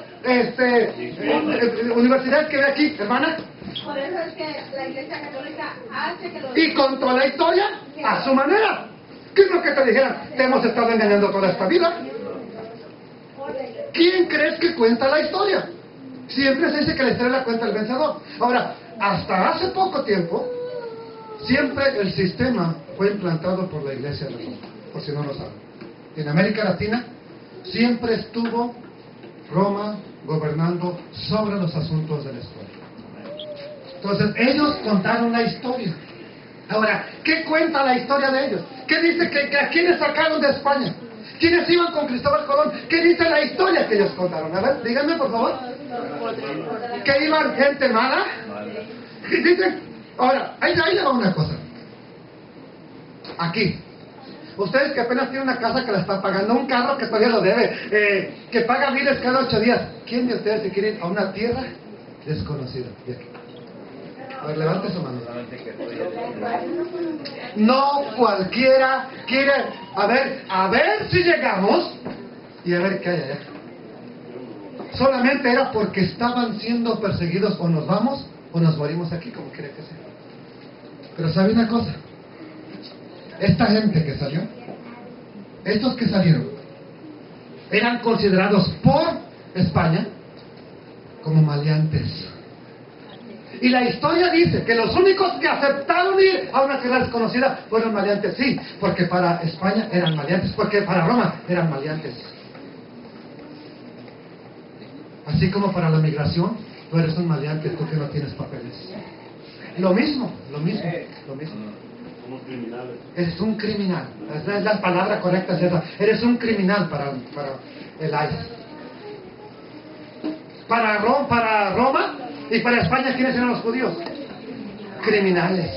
universidades que ve aquí, hermana. Por eso es que la Iglesia Católica hace que los... Y contó la historia a su manera. ¿Qué es lo que te dijeran? Te hemos estado engañando toda esta vida. ¿Quién crees que cuenta la historia? Siempre se dice que la historia la cuenta el vencedor. Ahora, hasta hace poco tiempo, siempre el sistema fue implantado por la Iglesia de Roma, por si no lo saben. En América Latina, siempre estuvo Roma gobernando sobre los asuntos de la historia. Entonces, ellos contaron la historia. Ahora, ¿qué cuenta la historia de ellos? ¿Qué dice que a quiénes sacaron de España? ¿Quiénes iban con Cristóbal Colón? ¿Qué dice la historia que ellos contaron? A ver, díganme por favor. ¿Que iban gente mala? Dicen, ahora, ahí le va una cosa. Aquí, ustedes que apenas tienen una casa que la están pagando, un carro que todavía lo debe, que paga biles cada 8 días. ¿Quién de ustedes se quiere ir a una tierra desconocida? De aquí. A ver, levante su mano. No cualquiera quiere, a ver si llegamos y a ver qué hay allá. Solamente era porque estaban siendo perseguidos, o nos vamos o nos morimos aquí, como quiera que sea. Pero ¿sabe una cosa? Esta gente que salió, estos que salieron, eran considerados por España como maleantes. Y la historia dice que los únicos que aceptaron ir a una tierra desconocida fueron maleantes. Sí, porque para España eran maleantes, porque para Roma eran maleantes. Así como para la migración, tú eres un maleante, tú que no tienes papeles. Lo mismo. Somos criminales. Eres un criminal. Esa es la palabra correcta, ¿cierto? Eres un criminal para el ICE. Para Roma y para España, ¿quiénes eran los judíos? Criminales.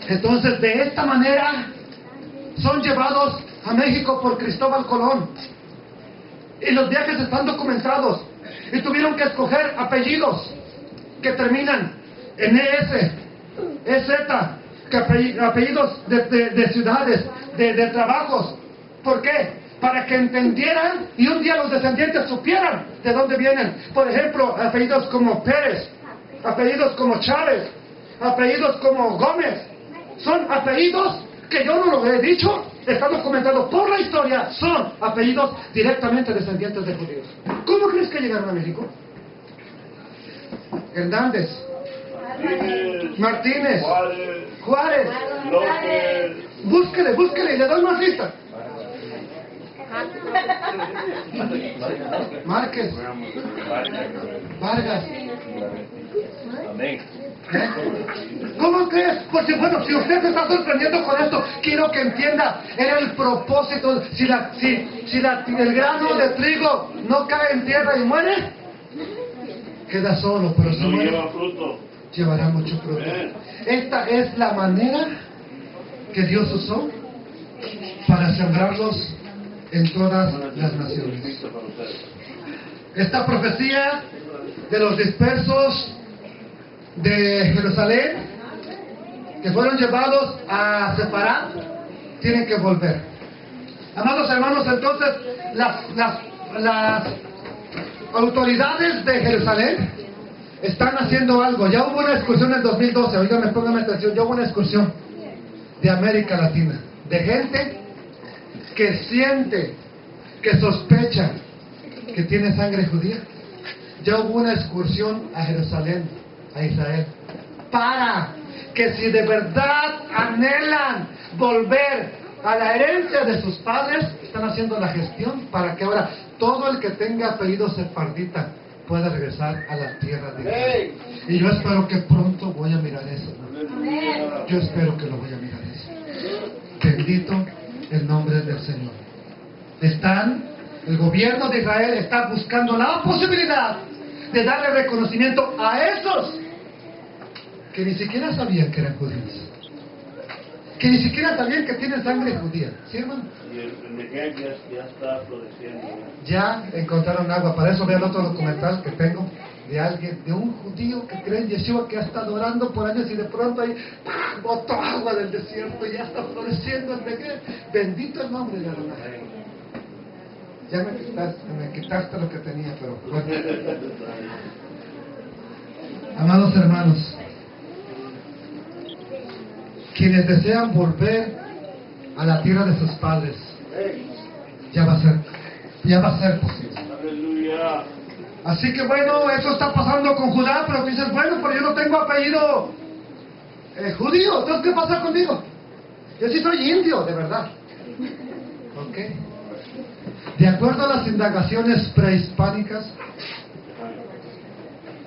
Entonces, de esta manera, son llevados a México por Cristóbal Colón. Y los viajes están documentados. Y tuvieron que escoger apellidos que terminan en ES, EZ, apellidos de ciudades, de trabajos. ¿Por qué? Para que entendieran y un día los descendientes supieran de dónde vienen. Por ejemplo, apellidos como Pérez, apellidos como Chávez, apellidos como Gómez. Son apellidos que yo no lo he dicho, está documentado por la historia, son apellidos directamente descendientes de judíos. ¿Cómo crees que llegaron a México? Hernández, Martínez, Juárez. López. Búsquele, y le doy más lista. Márquez. Vargas. Amén. ¿Cómo crees? Pues bueno, si usted se está sorprendiendo con esto, quiero que entienda, era el propósito. Si el grano de trigo no cae en tierra y muere, queda solo, pero si No muere, lleva fruto. llevará mucho fruto. Esta es la manera que Dios usó para sembrarlos en todas las naciones. Esta profecía de los dispersos de Jerusalén, que fueron llevados a separar, tienen que volver. Amados hermanos, entonces las autoridades de Jerusalén están haciendo algo. Ya hubo una excursión en 2012, oígame, póngame atención, ya hubo una excursión de América Latina, de gente que siente, que sospecha que tiene sangre judía. Ya hubo una excursión a Jerusalén, a Israel, para que si de verdad anhelan volver a la herencia de sus padres, están haciendo la gestión para que ahora todo el que tenga apellido sefardita pueda regresar a la tierra de Israel. Y yo espero que pronto voy a mirar eso, ¿no? Yo espero que lo voy a mirar eso. Bendito el nombre del Señor. El gobierno de Israel está buscando la posibilidad de darle reconocimiento a esos que ni siquiera sabían que eran judíos, que ni siquiera sabían que tienen sangre judía. ¿Sí, hermano? Y el Negev ya está floreciendo. Ya encontraron agua. Para eso vean otro documental que tengo de un judío que cree en Yeshua, que ha estado orando por años y de pronto ahí botó agua del desierto y ya está floreciendo el Negev. Bendito el nombre de Adonai. Ya me quitaste lo que tenía, pero bueno. Amados hermanos, quienes desean volver a la tierra de sus padres, ya va a ser posible. Aleluya. Así que bueno, eso está pasando con Judá, pero tú dices, bueno, pero yo no tengo apellido judío, entonces ¿qué pasa conmigo? Yo sí soy indio, de verdad. ¿Ok? De acuerdo a las indagaciones prehispánicas,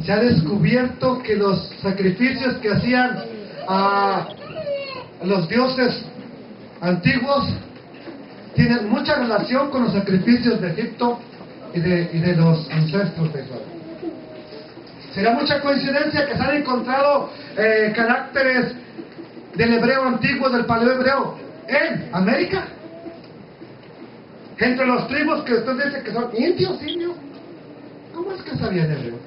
se ha descubierto que los sacrificios que hacían a los dioses antiguos tienen mucha relación con los sacrificios de Egipto y de los ancestros de Israel. Será mucha coincidencia que se han encontrado caracteres del hebreo antiguo, del paleohebreo, en América, entre los tribus que usted dice que son indios. ¿Cómo es que sabían hebreo?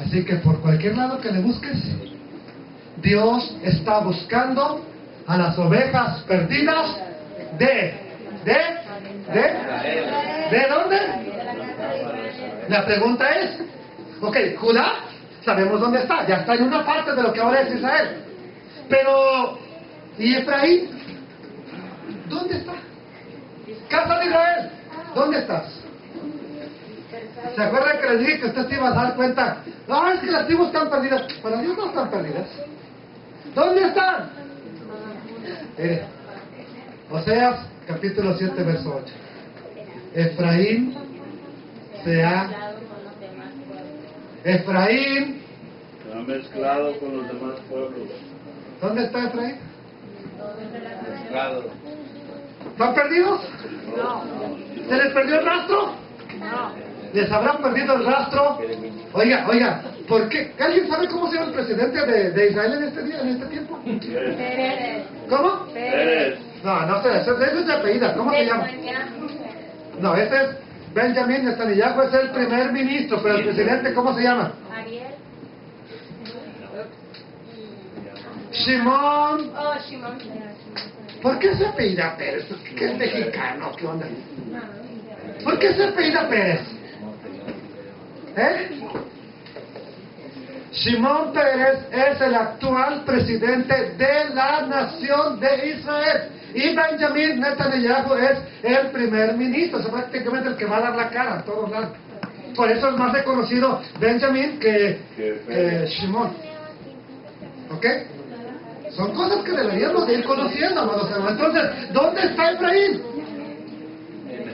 Así que por cualquier lado que le busques, Dios está buscando a las ovejas perdidas ¿de dónde? La pregunta es, ok, Judá, sabemos dónde está, ya está en una parte de lo que ahora es Israel. Pero, ¿y Efraín? ¿Dónde está? Casa de Israel, ¿dónde estás? ¿Se acuerdan que les dije que usted se iba a dar cuenta? No, es que las tribus están perdidas. Para Dios no están perdidas. ¿Dónde están? Oseas capítulo 7 verso 8. Efraín se ha mezclado con los demás pueblos. ¿Dónde está Efraín? Mezclado. ¿Están perdidos? No. ¿Se les perdió el rastro? No. ¿Les habrán perdido el rastro? Oiga, ¿por qué? ¿Alguien sabe cómo se llama el presidente de Israel en este tiempo? Pérez. ¿Cómo? Pérez. No sé, ese es de apellido. ¿Cómo se llama? No, ese es Benjamin Netanyahu, es el primer ministro, pero el presidente, ¿cómo se llama? Ariel. Shimon. Oh, Shimon. ¿Por qué se apellida Pérez? ¿Qué es mexicano? ¿Qué onda? ¿Por qué se apellida Pérez? Shimon Pérez es el actual presidente de la nación de Israel. Y Benjamin Netanyahu es el primer ministro, es prácticamente el que va a dar la cara a todos lados. Por eso es más reconocido Benjamin que Shimon. ¿Ok? Son cosas que deberíamos ir conociendo, amados hermanos. Entonces, ¿dónde está Efraín?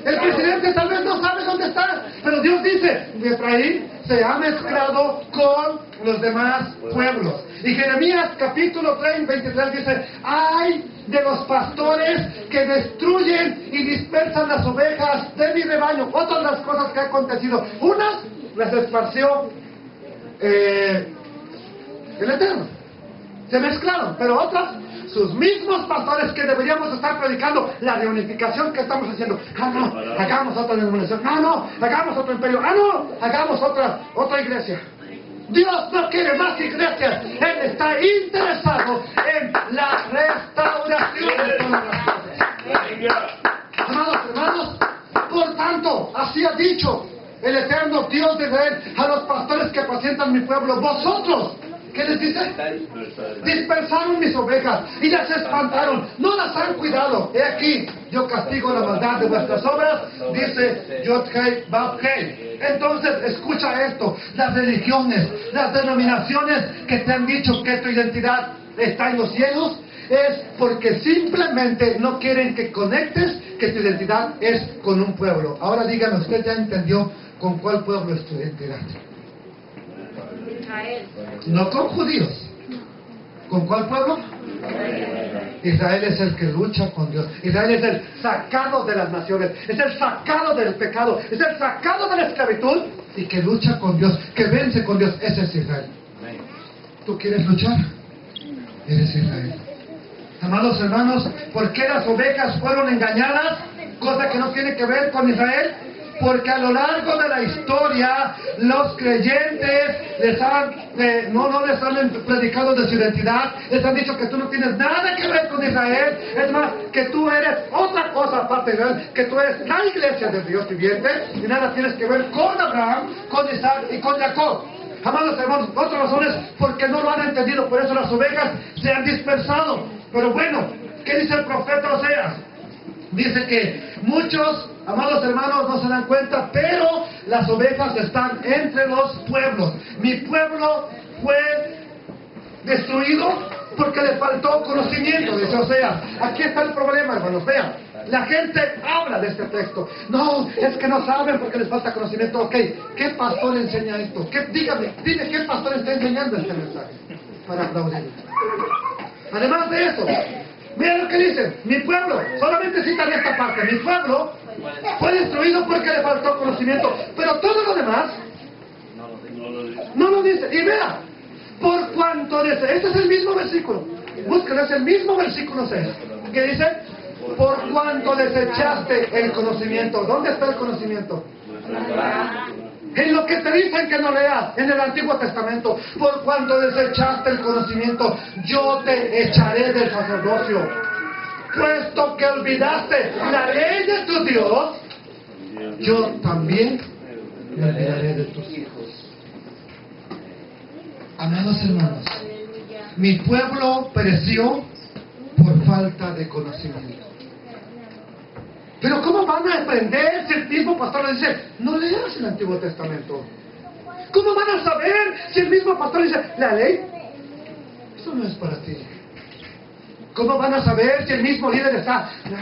El presidente tal vez no sabe dónde está, pero Dios dice, Efraín se ha mezclado con los demás pueblos. Y Jeremías capítulo 23 dice, ¡ay de los pastores que destruyen y dispersan las ovejas de mi rebaño! Otras de las cosas que ha acontecido, unas las esparció el Eterno, se mezclaron, pero otras, sus mismos pastores que deberíamos estar predicando la reunificación que estamos haciendo. Ah, no, hagamos otra denominación. Ah, no, hagamos otro imperio. Ah, no, hagamos otra iglesia. Dios no quiere más iglesias. Él está interesado en la restauración de todas las cosas. Amados hermanos, por tanto, así ha dicho el eterno Dios de Israel a los pastores que apacientan mi pueblo. Vosotros, ¿qué les dice? Dispersaron mis ovejas y las espantaron, no las han cuidado. He aquí, yo castigo la maldad de vuestras obras, dice Yod-Hei Vav-Hei. Entonces, escucha esto: las religiones, las denominaciones que te han dicho que tu identidad está en los cielos, es porque simplemente no quieren que conectes que tu identidad es con un pueblo. Ahora díganme, ¿usted ya entendió con cuál pueblo es tu identidad? No con judíos. ¿Con cuál pueblo? Israel es el que lucha con Dios. Israel es el sacado de las naciones, es el sacado del pecado, es el sacado de la esclavitud y que lucha con Dios, que vence con Dios. Ese es Israel. ¿Tú quieres luchar? Eres Israel. Amados hermanos, ¿por qué las ovejas fueron engañadas? Cosa que no tiene que ver con Israel. Porque a lo largo de la historia, los creyentes no les han predicado de su identidad, les han dicho que tú no tienes nada que ver con Israel, es más, que tú eres otra cosa aparte de Israel, que tú eres la iglesia del Dios viviente, y nada tienes que ver con Abraham, con Isaac y con Jacob. Amados hermanos, otra razón es porque no lo han entendido, por eso las ovejas se han dispersado. Pero bueno, ¿qué dice el profeta Oseas? Dice que muchos, amados hermanos, no se dan cuenta, pero las ovejas están entre los pueblos. Mi pueblo fue destruido porque le faltó conocimiento, dice Oseas. Aquí está el problema, hermanos, vean. La gente habla de este texto. No, es que no saben porque les falta conocimiento. Ok, ¿qué pastor enseña esto? Dime qué pastor está enseñando este mensaje para aplaudir. Además de eso, mira lo que dice, mi pueblo, solamente citan esta parte, mi pueblo fue destruido porque le faltó conocimiento, pero todo lo demás no lo dice. Y vea, por cuanto dice, este es el mismo versículo, búsquenlo, es el mismo versículo 6, que dice, por cuanto desechaste el conocimiento. ¿Dónde está el conocimiento? En lo que te dicen que no leas, en el Antiguo Testamento. Por cuanto desechaste el conocimiento, yo te echaré del sacerdocio. Puesto que olvidaste la ley de tu Dios, yo también me olvidaré de tus hijos. Amados hermanos, mi pueblo pereció por falta de conocimiento. Pero ¿cómo van a aprender si el mismo pastor le dice, no leas el Antiguo Testamento? ¿Cómo van a saber si el mismo pastor dice, la ley? Eso no es para ti. ¿Cómo van a saber si el mismo líder está, no,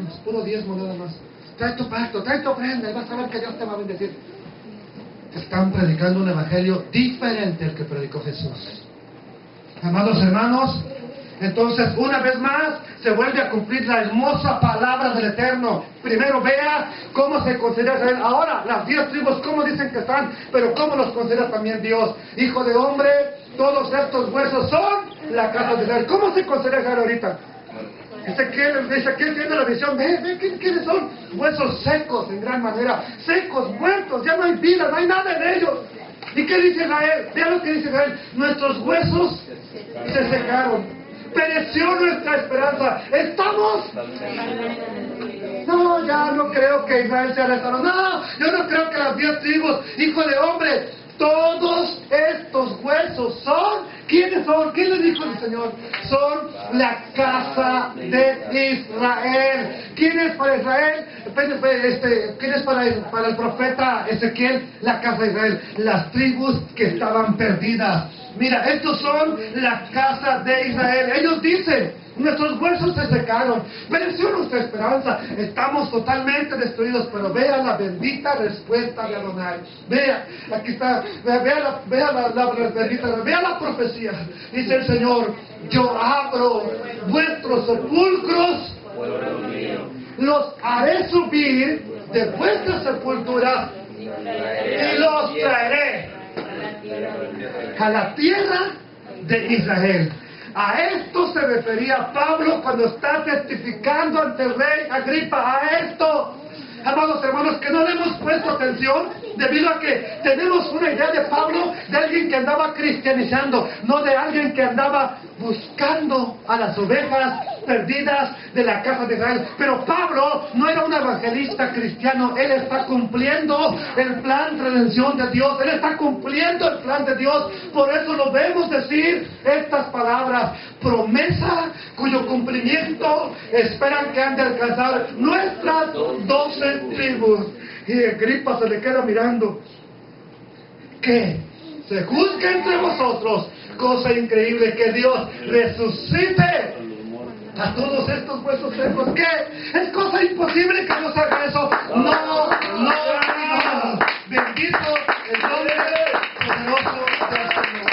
es puro diezmo nada más? Trae tu pacto, trae tu ofrenda y vas a ver que Dios te va a bendecir. Están predicando un evangelio diferente al que predicó Jesús. Amados hermanos, entonces, una vez más, se vuelve a cumplir la hermosa palabra del Eterno. Primero vea cómo se considera Israel. Ahora, las 10 tribus, cómo dicen que están, pero cómo los considera también Dios. Hijo de hombre, todos estos huesos son la casa de Israel. ¿Cómo se considera Israel ahorita? Dice que tiene la visión. Ve, ¿quiénes son? Huesos secos, en gran manera. Secos, muertos, ya no hay vida, no hay nada en ellos. ¿Y qué dice Israel? Vea lo que dice Israel. Nuestros huesos se secaron. Pereció nuestra esperanza. ¿Estamos? No, ya no creo que Israel sea restaurado. No, yo no creo que las 10 tribus, hijo de hombre, todos estos huesos son. ¿Quiénes son? ¿Quién les dijo el Señor? Son la casa de Israel. ¿Quién es para Israel? ¿quién es para el profeta Ezequiel? La casa de Israel, las tribus que estaban perdidas. Mira, estos son la casa de Israel. Ellos dicen, nuestros huesos se secaron, pereció nuestra esperanza, estamos totalmente destruidos. Pero vea la bendita respuesta de Adonai. Vea, aquí está, vea la profecía. Dice el Señor: yo abro vuestros sepulcros, los haré subir de vuestras sepulturas y los traeré a la tierra de Israel. A esto se refería Pablo cuando está testificando ante el rey Agripa. A esto, amados hermanos, que no le hemos puesto atención debido a que tenemos una idea de Pablo de alguien que andaba cristianizando, no de alguien que andaba buscando a las ovejas perdidas de la casa de Israel. Pero Pablo no era un evangelista cristiano. Él está cumpliendo el plan de redención de Dios. Él está cumpliendo el plan de Dios. Por eso lo vemos decir estas palabras: promesa cuyo cumplimiento esperan que han de alcanzar nuestras 12 tribus. Y Agripa se le queda mirando. ¿Qué? Se juzga entre vosotros. Cosa increíble, que Dios resucite a todos estos huesos secos. ¿Qué? Es cosa imposible que Dios haga eso. No. Bendito el nombre poderoso del Señor.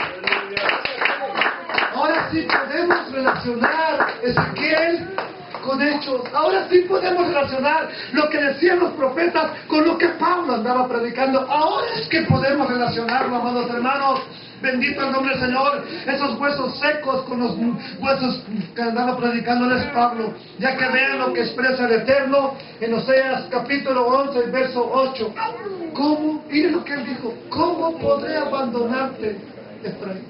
Ahora sí podemos relacionar Ezequiel con Hechos. Ahora sí podemos relacionar lo que decían los profetas con lo que Pablo andaba predicando. Ahora es que podemos relacionarlo, amados hermanos. Bendito el nombre del Señor. Esos huesos secos con los huesos que andaba predicándoles Pablo. Ya que vean lo que expresa el Eterno en Oseas capítulo 11, verso 8. ¿Cómo? Miren lo que él dijo: ¿cómo podré abandonarte, Efraín?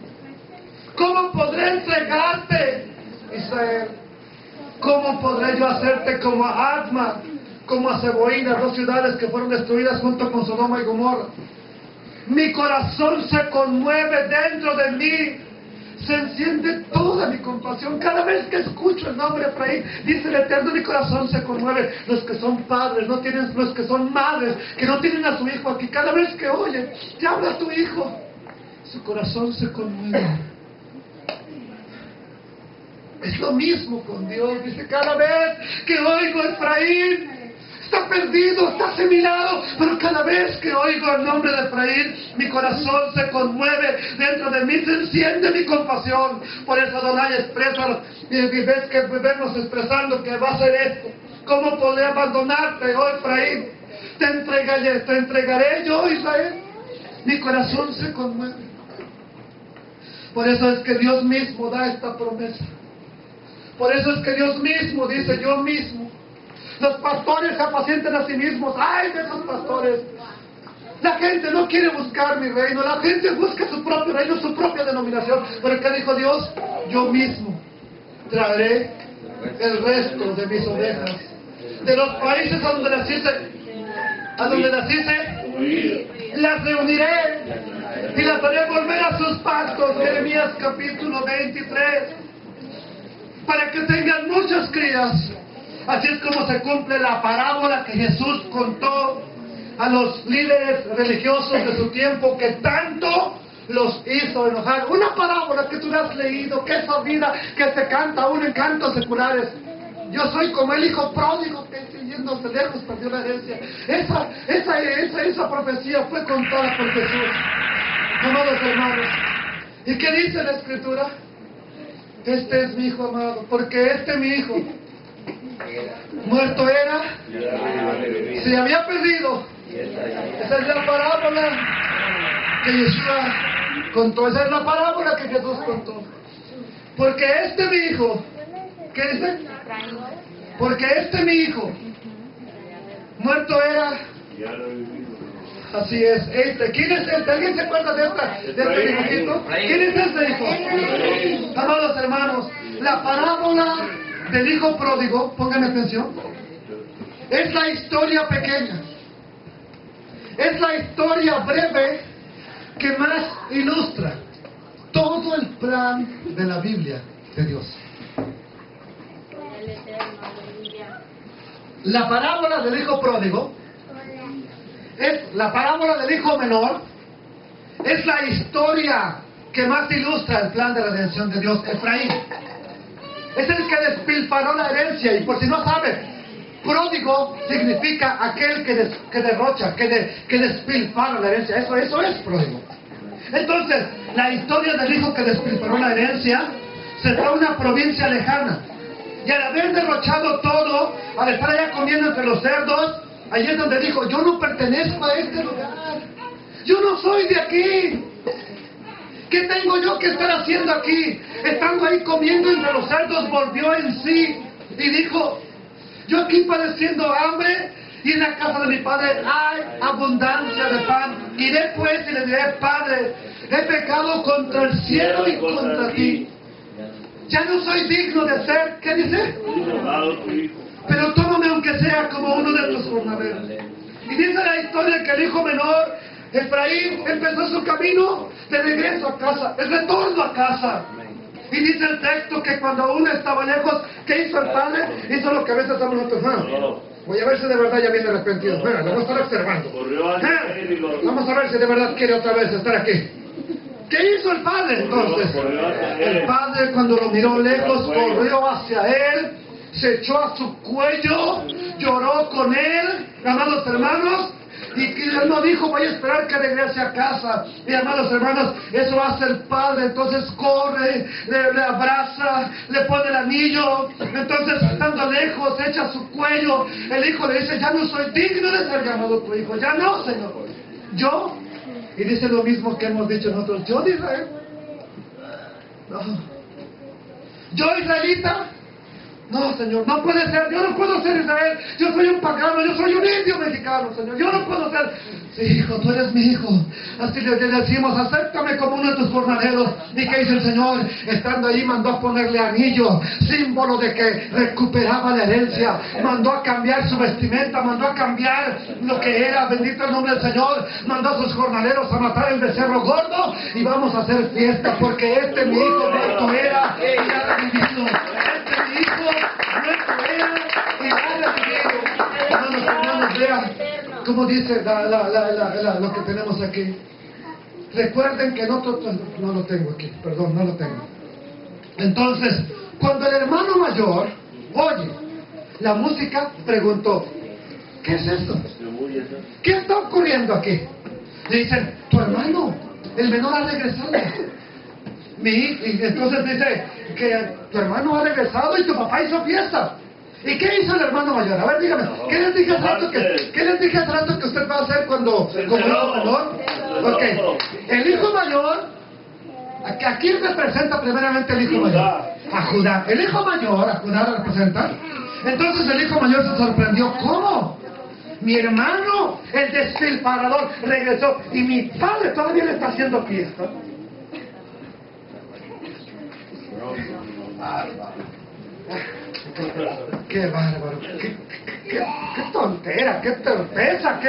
¿Cómo podré entregarte, Israel? ¿Cómo podré yo hacerte como a Adma, como a Zeboín, dos ciudades que fueron destruidas junto con Sodoma y Gomorra? Mi corazón se conmueve dentro de mí, se enciende toda mi compasión. Cada vez que escucho el nombre de Efraín, dice el Eterno, mi corazón se conmueve. Los que son padres, no tienen, los que son madres, que no tienen a su hijo aquí, cada vez que oyen, te habla tu hijo, su corazón se conmueve. Es lo mismo con Dios. Dice: cada vez que oigo Efraín, está perdido, está asimilado, pero cada vez que oigo el nombre de Efraín, mi corazón se conmueve dentro de mí, se enciende mi compasión. Por eso Adonai expresa, y ves que vemos expresando que va a ser esto: ¿cómo podré abandonarte, oh Efraín? Te entregaré yo, Israel. Mi corazón se conmueve. Por eso es que Dios mismo da esta promesa. Por eso es que Dios mismo dice: yo mismo. Los pastores se apacientan a sí mismos. ¡Ay de esos pastores! La gente no quiere buscar mi reino. La gente busca su propio reino, su propia denominación. Pero ¿qué dijo Dios? Yo mismo traeré el resto de mis ovejas de los países a donde las hice, las reuniré y las haré volver a sus pastos. Jeremías capítulo 23. Para que tengan muchas crías. Así es como se cumple la parábola que Jesús contó a los líderes religiosos de su tiempo, que tanto los hizo enojar. Una parábola que tú la has leído, que es sabida, que se canta aún en cantos seculares. Yo soy como el hijo pródigo que yéndose lejos perdió la herencia. Esa profecía fue contada por Jesús. Amados hermanos, ¿y qué dice la Escritura? Este es mi hijo amado, porque mi hijo muerto era, se había perdido. Esa es la parábola que Yeshua contó, esa es la parábola que Jesús contó. Porque mi hijo, ¿qué dice? Porque mi hijo muerto era. Así es, ¿quién es este? ¿Alguien se acuerda de este dibujito? ¿Quién es este hijo? Amados hermanos, la parábola del hijo pródigo, pónganme atención, es la historia pequeña, es la historia breve que más ilustra todo el plan de la Biblia de Dios. La parábola del hijo pródigo es la parábola del hijo menor, es la historia que más ilustra el plan de la redención de Dios. Efraín es el que despilfarró la herencia, y por si no sabe, pródigo significa aquel que derrocha, que despilfarra la herencia. Eso es pródigo. Entonces, la historia del hijo que despilfarró la herencia se fue a una provincia lejana, y al haber derrochado todo, al estar allá comiendo entre los cerdos, allí es donde dijo: yo no pertenezco a este lugar, yo no soy de aquí. ¿Qué tengo yo que estar haciendo aquí? Estando ahí comiendo entre los cerdos, volvió en sí y dijo: yo aquí padeciendo hambre, y en la casa de mi padre hay abundancia de pan. Iré pues y le diré: Padre, he pecado contra el cielo y contra ti. Ya no soy digno de ser, ¿qué dice? Pero tómame aunque sea como uno de tus jornaleros. Y dice la historia que el hijo menor, Efraín, empezó su camino de regreso a casa, el retorno a casa. Y dice el texto que cuando uno estaba lejos, ¿qué hizo el padre? Hizo lo que a veces hacemos nosotros. Voy a ver si de verdad ya viene arrepentido. Mira, lo vamos a estar observando. Vamos a ver si de verdad quiere otra vez estar aquí. ¿Qué hizo el padre entonces? El padre, cuando lo miró lejos, corrió hacia él, se echó a su cuello, lloró con él, amados hermanos, y él no dijo: voy a esperar que regrese a casa. Y amados hermanos, eso hace el padre. Entonces corre, le abraza, le pone el anillo. Entonces, estando lejos, echa su cuello. El hijo le dice: ya no soy digno de ser llamado tu hijo. Ya no, Señor. Yo. Y dice lo mismo que hemos dicho nosotros: yo de Israel. No. Yo israelita. No, Señor, no puede ser. Yo no puedo ser Israel. Yo soy un pagano, yo soy un indio mexicano, Señor. Yo no puedo ser. Sí, hijo, tú eres mi hijo. Así le decimos: acéptame como uno de tus jornaleros. ¿Y qué hizo el Señor? Estando ahí, mandó a ponerle anillo, símbolo de que recuperaba la herencia. Mandó a cambiar su vestimenta, mandó a cambiar lo que era. Bendito el nombre del Señor. Mandó a sus jornaleros a matar el becerro gordo, y vamos a hacer fiesta, porque mi hijo muerto era y ha revivido. Mi hijo muerto era y ha revivido. Hermanos, vean como dice lo que tenemos aquí. Recuerden que no lo tengo aquí, perdón, no lo tengo. Entonces, cuando el hermano mayor oye la música, preguntó: ¿qué es esto? ¿Qué está ocurriendo aquí? Le dicen: tu hermano, el menor, ha regresado. Y entonces dice que tu hermano ha regresado y tu papá hizo fiesta. ¿Y qué hizo el hermano mayor? A ver, dígame, ¿qué les dije hace rato que usted va a hacer como hijo menor? Ok, el hijo mayor, ¿a quién representa primeramente el hijo mayor? A Judá. El hijo mayor, a Judá representa. Entonces el hijo mayor se sorprendió: ¿cómo? Mi hermano, el despilfarrador, regresó, y mi padre todavía le está haciendo fiesta. Qué bárbaro, qué tontera, qué torpeza,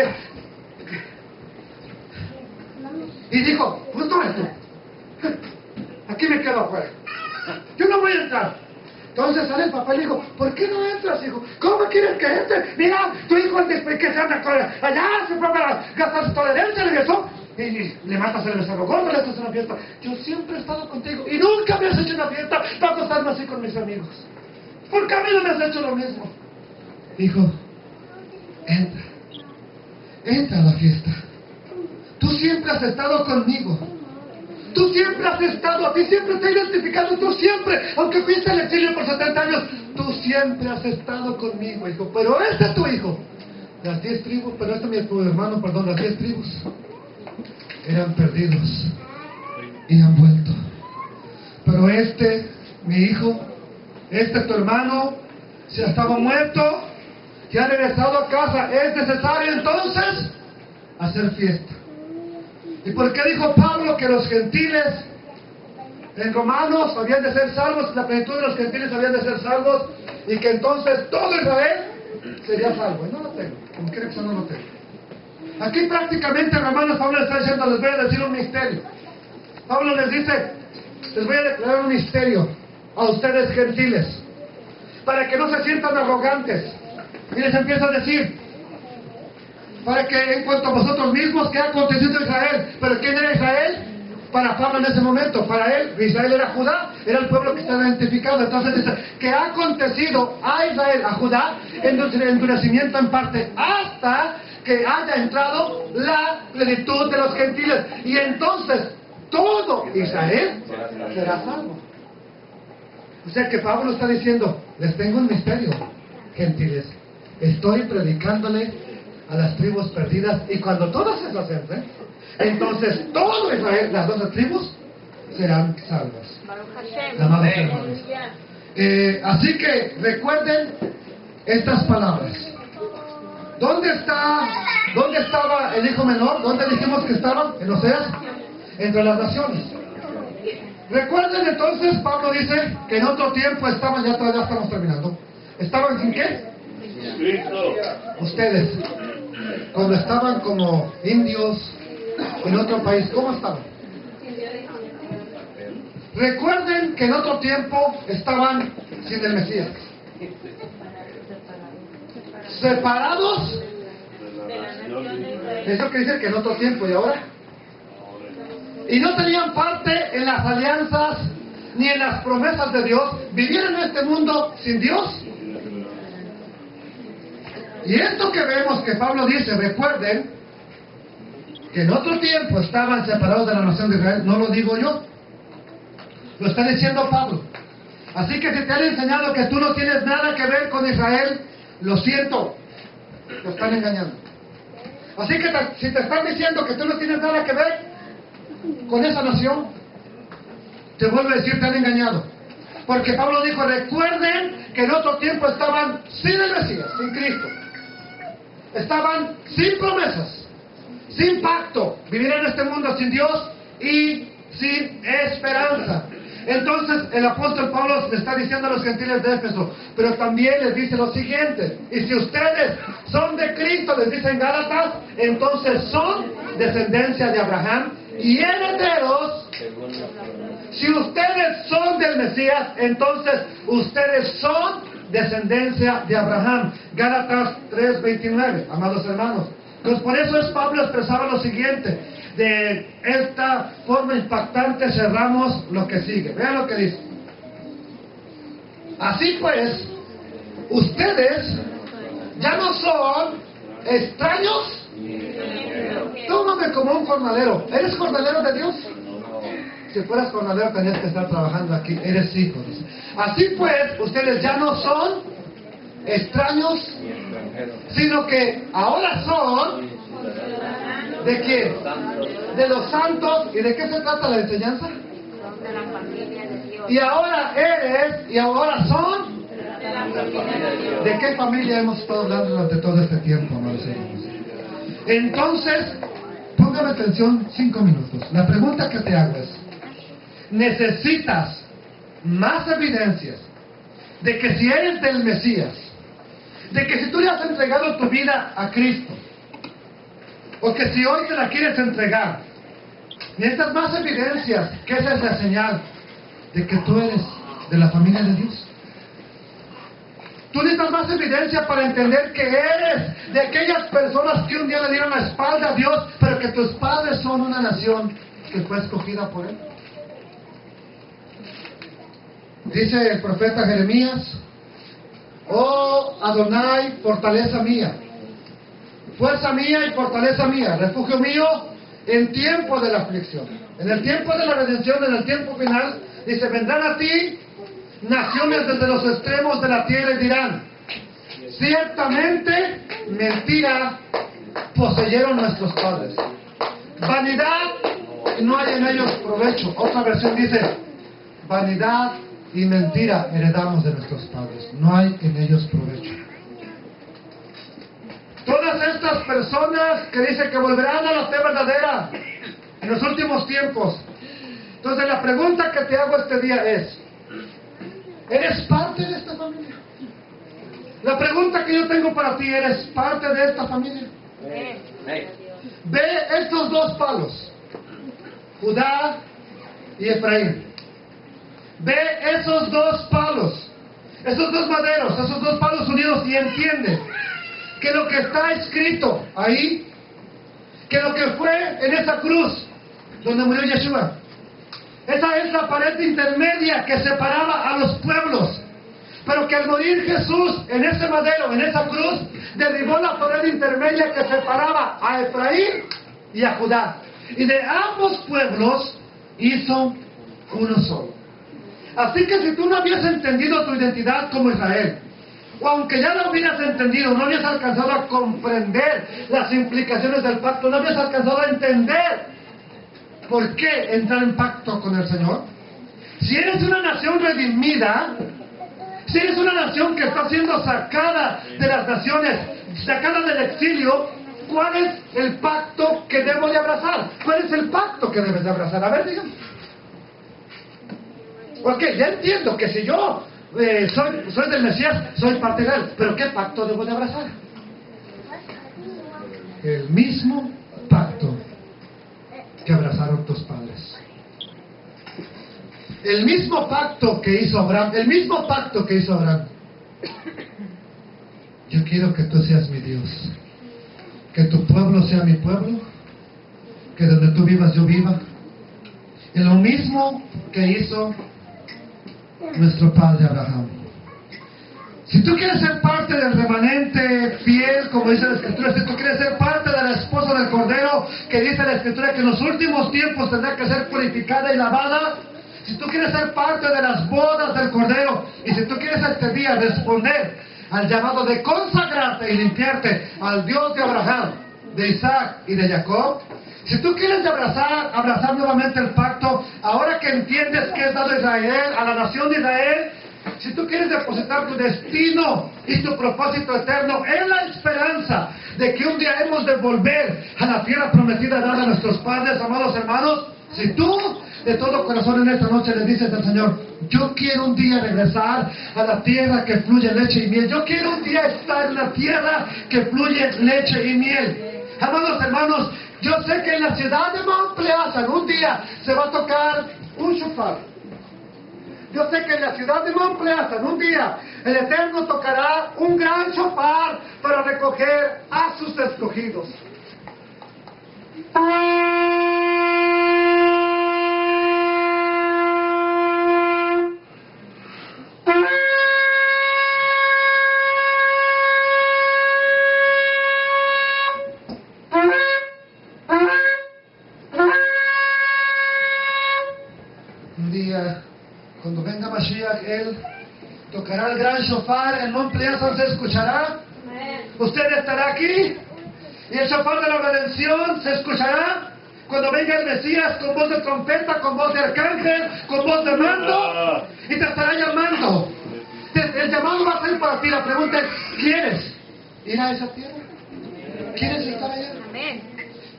Y dijo: pues no es tú, aquí me quedo afuera, yo no voy a entrar. Entonces sale el papá y le dijo: ¿por qué no entras, hijo? ¿Cómo quieres que entre? Mira, tu hijo el que se anda allá, se fue para gastarse toda la herencia, regresó, y le matas el becerro gordo, le haces una fiesta. Yo siempre he estado contigo y nunca me has hecho una fiesta para acostarme así con mis amigos. ¿Por qué a mí no me has hecho lo mismo? Dijo: entra a la fiesta. Tú siempre has estado conmigo. Tú siempre has estado, a ti siempre te he identificado, tú siempre, aunque fuiste al exilio por 70 años, tú siempre has estado conmigo, hijo. Pero este es tu hijo. Las 10 tribus, pero este es mi hermano, perdón, las 10 tribus eran perdidos y han vuelto. Pero mi hijo, tu hermano, se estaba muerto, que ha regresado a casa. Es necesario entonces hacer fiesta. ¿Y por qué dijo Pablo que los gentiles en Romanos habían de ser salvos? La plenitud de los gentiles habían de ser salvos, y que entonces todo Israel sería salvo. No lo tengo, como quiera que sea, no lo tengo. Aquí prácticamente Romanos, Pablo está diciendo: les voy a decir un misterio. Pablo les dice: les voy a declarar un misterio a ustedes gentiles, para que no se sientan arrogantes, Y les empieza a decir, para que en cuanto a vosotros mismos, ¿qué ha acontecido a Israel? ¿Pero quién era Israel? Para Pablo en ese momento, para él, Israel era Judá, era el pueblo que estaba identificado. Entonces dice, ¿qué ha acontecido a Israel, a Judá, endurecimiento en parte, hasta que haya entrado la plenitud de los gentiles? Y entonces, todo Israel será salvo. O sea que Pablo está diciendo, les tengo un misterio, gentiles. Estoy predicándole a las tribus perdidas, y cuando todas esas entren, entonces todo Israel, las 12 tribus, serán salvas. Amados hermanos. Así que recuerden estas palabras. ¿Dónde estaba el hijo menor? ¿Dónde dijimos que estaban? En Oseas, entre las naciones. Recuerden entonces, Pablo dice que en otro tiempo estaban, ya estamos terminando. ¿Estaban en qué? Cristo. Ustedes, cuando estaban como indios en otro país, ¿cómo estaban? Recuerden que en otro tiempo estaban sin el Mesías, separados. Eso quiere decir que en otro tiempo, ¿y ahora? Y no tenían parte en las alianzas ni en las promesas de Dios. Vivieron en este mundo sin Dios. Y esto que vemos que Pablo dice, recuerden que en otro tiempo estaban separados de la nación de Israel. No lo digo yo, lo está diciendo Pablo. Así que si te han enseñado que tú no tienes nada que ver con Israel, lo siento, te están engañando. Así que si te están diciendo que tú no tienes nada que ver con esa nación, te vuelvo a decir, te han engañado. Porque Pablo dijo, recuerden que en otro tiempo estaban sin el Mesías, sin Cristo. Estaban sin promesas, sin pacto, vivían en este mundo sin Dios y sin esperanza. Entonces el apóstol Pablo le está diciendo a los gentiles de Éfeso, pero también les dice lo siguiente: y si ustedes son de Cristo, les dice en Gálatas, entonces son descendencia de Abraham y herederos. Si ustedes son del Mesías, entonces ustedes son descendencia de Abraham. Gálatas 3:29, amados hermanos. Pues por eso Pablo expresaba lo siguiente. De esta forma impactante cerramos lo que sigue. Vean lo que dice. Así pues, ustedes ya no son extraños. Tómame como un jornalero. ¿Eres jornalero de Dios? Si fueras jornalero tendrías que estar trabajando aquí. Eres hijo, dice. Así pues, ustedes ya no son extraños, sino que ahora son ¿de quién? De los santos. ¿Y de qué se trata la enseñanza? De la familia de Dios. Y ahora eres, y ahora son. De la familia de Dios. ¿De qué familia hemos estado hablando durante todo este tiempo, amados hermanos? Entonces, póngame atención 5 minutos. La pregunta que te hago es: ¿necesitas más evidencias de que si eres del Mesías, de que si tú le has entregado tu vida a Cristo, o que si hoy te la quieres entregar, necesitas más evidencias que esa es la señal de que tú eres de la familia de Dios? Tú necesitas más evidencia para entender que eres de aquellas personas que un día le dieron la espalda a Dios, pero que tus padres son una nación que fue escogida por Él. Dice el profeta Jeremías: oh Adonai, fortaleza mía, fuerza mía y fortaleza mía, refugio mío en tiempo de la aflicción, en el tiempo de la redención, en el tiempo final. Dice: vendrán a ti naciones desde los extremos de la tierra y dirán: ciertamente mentira poseyeron nuestros padres, vanidad no hay en ellos provecho. Otra versión dice: vanidad y mentira heredamos de nuestros padres, no hay en ellos provecho. Todas estas personas que dicen que volverán a la fe verdadera en los últimos tiempos. Entonces la pregunta que te hago este día es: ¿eres parte de esta familia? La pregunta que yo tengo para ti: ¿eres parte de esta familia? Ve estos dos palos, Judá y Efraín. Ve esos dos palos, esos dos maderos, esos dos palos unidos, y entiende que lo que está escrito ahí, que lo que fue en esa cruz donde murió Yeshua. Esa es la pared intermedia que separaba a los pueblos. Pero que al morir Jesús en ese madero, en esa cruz, derribó la pared intermedia que separaba a Efraín y a Judá. Y de ambos pueblos hizo uno solo. Así que si tú no habías entendido tu identidad como Israel, o aunque ya lo hubieras entendido, no habías alcanzado a comprender las implicaciones del pacto, no habías alcanzado a entender por qué entrar en pacto con el Señor. Si eres una nación redimida, si eres una nación que está siendo sacada de las naciones, sacada del exilio, ¿cuál es el pacto que debo de abrazar? ¿Cuál es el pacto que debes de abrazar? A ver, dígame. Ok, ya entiendo que si yo soy del Mesías, soy parte de él, pero ¿qué pacto debo de abrazar? El mismo pacto que abrazaron tus padres. El mismo pacto que hizo Abraham. El mismo pacto que hizo Abraham. Yo quiero que tú seas mi Dios. Que tu pueblo sea mi pueblo. Que donde tú vivas yo viva. Y lo mismo que hizo nuestro padre Abraham. Si tú quieres ser parte del remanente fiel, como dice la Escritura, si tú quieres ser parte de la esposa del Cordero, que dice la Escritura que en los últimos tiempos tendrá que ser purificada y lavada, si tú quieres ser parte de las bodas del Cordero, y si tú quieres este día responder al llamado de consagrarte y limpiarte al Dios de Abraham, de Isaac y de Jacob, si tú quieres abrazar nuevamente el pacto, ahora que entiendes que es dado a Israel, a la nación de Israel, si tú quieres depositar tu destino y tu propósito eterno en la esperanza de que un día hemos de volver a la tierra prometida dada a nuestros padres, amados hermanos, si tú de todo corazón en esta noche le dices al Señor, yo quiero un día regresar a la tierra que fluye leche y miel, yo quiero un día estar en la tierra que fluye leche y miel. Amados hermanos, yo sé que en la ciudad de Mount Pleasant un día se va a tocar un shofar. Yo sé que en la ciudad de Mount Pleasant un día el Eterno tocará un gran shofar para recoger a sus escogidos. Un día, cuando venga Mashiach, Él tocará el gran shofar, en Mount Pleasant se escuchará. Usted estará aquí y el shofar de la redención se escuchará cuando venga el Mesías con voz de trompeta, con voz de arcángel, con voz de mando, y te estará llamando. El llamado va a ser para ti. La pregunta es, ¿quieres ir a esa tierra? ¿Quieres estar allá?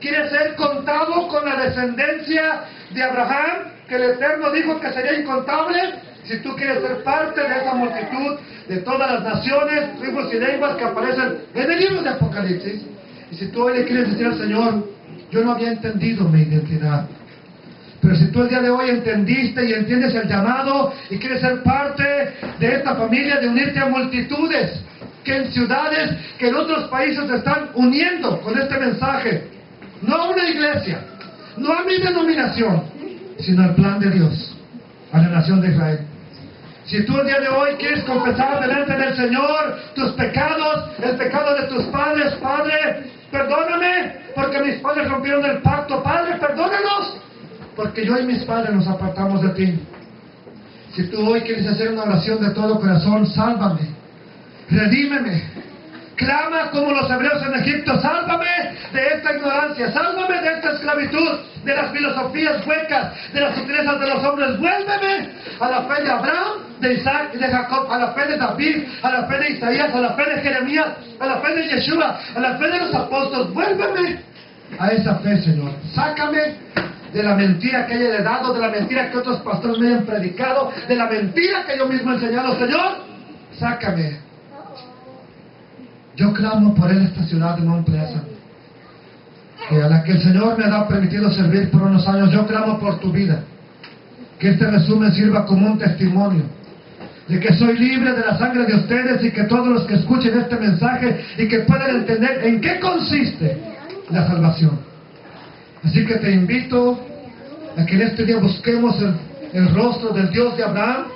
¿Quieres ser contado con la descendencia de Abraham, que el Eterno dijo que sería incontable? Si tú quieres ser parte de esa multitud de todas las naciones, tribus y lenguas que aparecen en el libro de Apocalipsis, y si tú hoy le quieres decir al Señor, yo no había entendido mi identidad, pero si tú el día de hoy entendiste y entiendes el llamado y quieres ser parte de esta familia, de unirte a multitudes que en ciudades, que en otros países se están uniendo con este mensaje, no a una iglesia, no a mi denominación, sino al plan de Dios, a la nación de Israel. Si tú el día de hoy quieres confesar delante del Señor tus pecados, el pecado de tus padres, Padre, perdóname, porque mis padres rompieron el pacto, Padre, perdónanos, porque yo y mis padres nos apartamos de ti. Si tú hoy quieres hacer una oración de todo corazón, sálvame, redímeme, clama como los hebreos en Egipto, sálvame de esta ignorancia, sálvame de esta esclavitud, de las filosofías huecas, de las sutilezas de los hombres, vuélveme a la fe de Abraham, de Isaac y de Jacob, a la fe de David, a la fe de Isaías, a la fe de Jeremías, a la fe de Yeshua, a la fe de los apóstoles, vuélveme a esa fe, Señor. Sácame de la mentira que haya heredado, de la mentira que otros pastores me hayan predicado, de la mentira que yo mismo he enseñado, Señor, sácame. Yo clamo por él esta ciudad de Mount Pleasant, que a la que el Señor me ha permitido servir por unos años. Yo clamo por tu vida, que este resumen sirva como un testimonio de que soy libre de la sangre de ustedes y que todos los que escuchen este mensaje y que puedan entender en qué consiste la salvación. Así que te invito a que en este día busquemos el rostro del Dios de Abraham,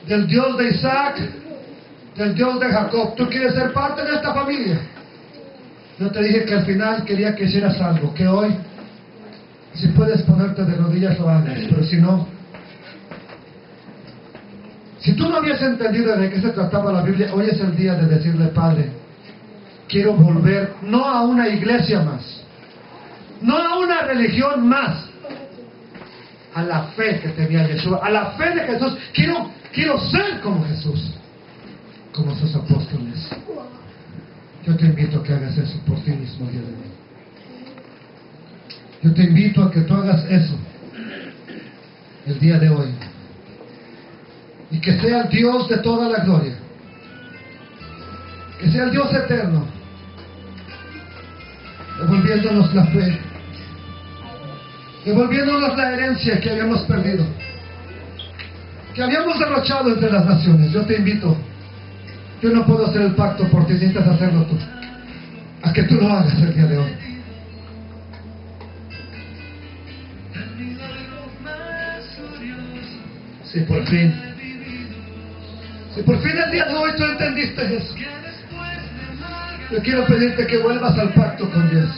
del Dios de Isaac, del Dios de Jacob. ¿Tú quieres ser parte de esta familia? Yo te dije que al final quería que hicieras algo, que hoy, si puedes ponerte de rodillas, lo hagas, pero si no, si tú no habías entendido de qué se trataba la Biblia, hoy es el día de decirle: Padre, quiero volver no a una iglesia más, no a una religión más, a la fe que tenía Yeshua, a la fe de Jesús. Quiero ser como Jesús, como sus apóstoles. Yo te invito a que hagas eso por ti mismo el día de hoy. Yo te invito a que tú hagas eso el día de hoy. Y que sea el Dios de toda la gloria, que sea el Dios eterno, devolviéndonos la fe, devolviéndonos la herencia que habíamos perdido, que habíamos derrochado entre las naciones. Yo te invito, yo no puedo hacer el pacto por ti, necesitas hacerlo tú, a que tú lo hagas el día de hoy. Si por fin el día de hoy tú entendiste eso, yo quiero pedirte que vuelvas al pacto con Dios.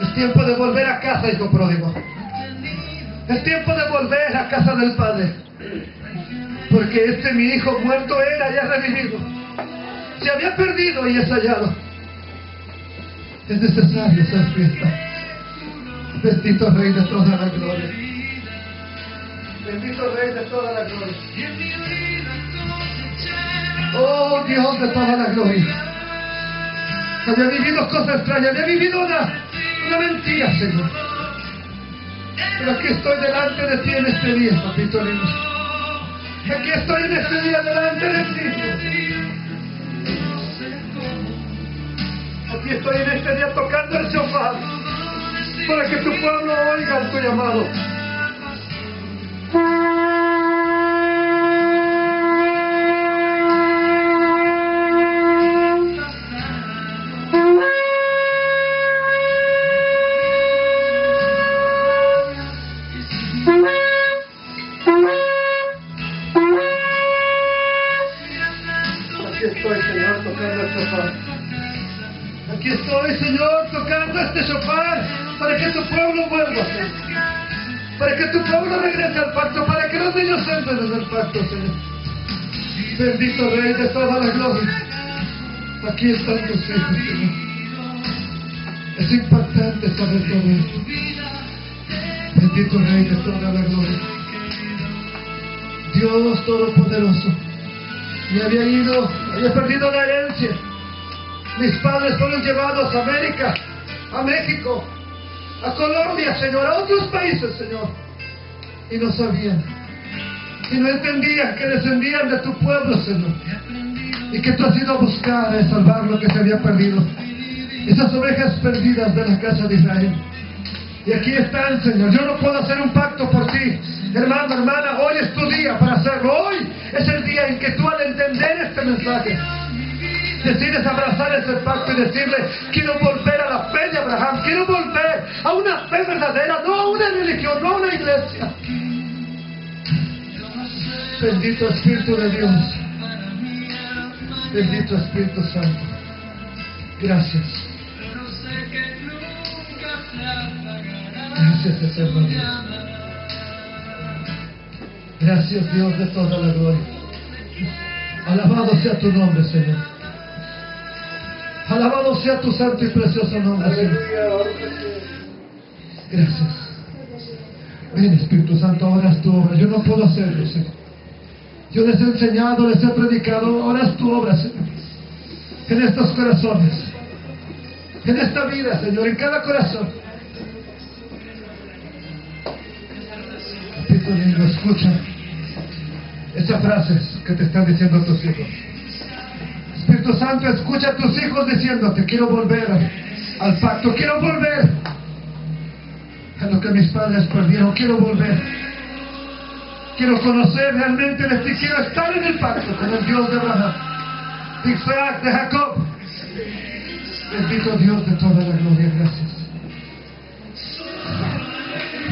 Es tiempo de volver a casa, hijo pródigo. Es tiempo de volver a casa del Padre. Porque mi hijo muerto era y ha revivido. Se había perdido y es hallado. Es necesario ser fiesta. Bendito Rey de toda la gloria. Bendito Rey de toda la gloria. Oh Dios de toda la gloria. Había vivido cosas extrañas, había vivido una mentira, Señor. Pero aquí estoy delante de ti en este día, papito lindo. Aquí estoy en este día delante de ti. Aquí estoy en este día tocando el shofar para que tu pueblo oiga tu llamado. Aquí estoy, Señor, tocando este shofar para que tu pueblo vuelva, Señor. Para que tu pueblo regrese al pacto, para que los niños entren en el pacto, Señor. Bendito Rey de toda la gloria. Aquí están tus hijos, Señor. Es impactante saber todo esto. Bendito Rey de toda la gloria. Dios Todopoderoso. Me había perdido la herencia. Mis padres fueron llevados a América, a México, a Colombia, Señor, a otros países, Señor. Y no sabían, y no entendían que descendían de tu pueblo, Señor. Y que tú has ido a buscar, a salvar lo que se había perdido. Esas ovejas perdidas de la casa de Israel. Y aquí están, Señor. Yo no puedo hacer un pacto por ti. Hermano, hermana, hoy es tu día para hacerlo. Hoy es el día en que tú, al entender este mensaje, decides abrazar ese pacto y decirle: quiero volver a la fe de Abraham, quiero volver a una fe verdadera, no a una religión, no a una iglesia. Bendito Espíritu de Dios, bendito Espíritu Santo, gracias. Gracias, eterno Dios. Gracias, Dios de toda la gloria. Alabado sea tu nombre, Señor. Alabado sea tu santo y precioso nombre, Señor. Gracias. Ven, Espíritu Santo, ahora es tu obra. Yo no puedo hacerlo, Señor. Yo les he enseñado, les he predicado. Ahora es tu obra, Señor. En estos corazones, en esta vida, Señor, en cada corazón. Espíritu lindo, escucha esas frases que te están diciendo tus hijos. Espíritu Santo, escucha a tus hijos diciéndote: quiero volver al pacto, quiero volver a lo que mis padres perdieron, quiero volver Quiero conocer realmente de ti. Quiero estar en el pacto con el Dios de Abraham, de Isaac, de Jacob. Bendito Dios de toda la gloria, gracias.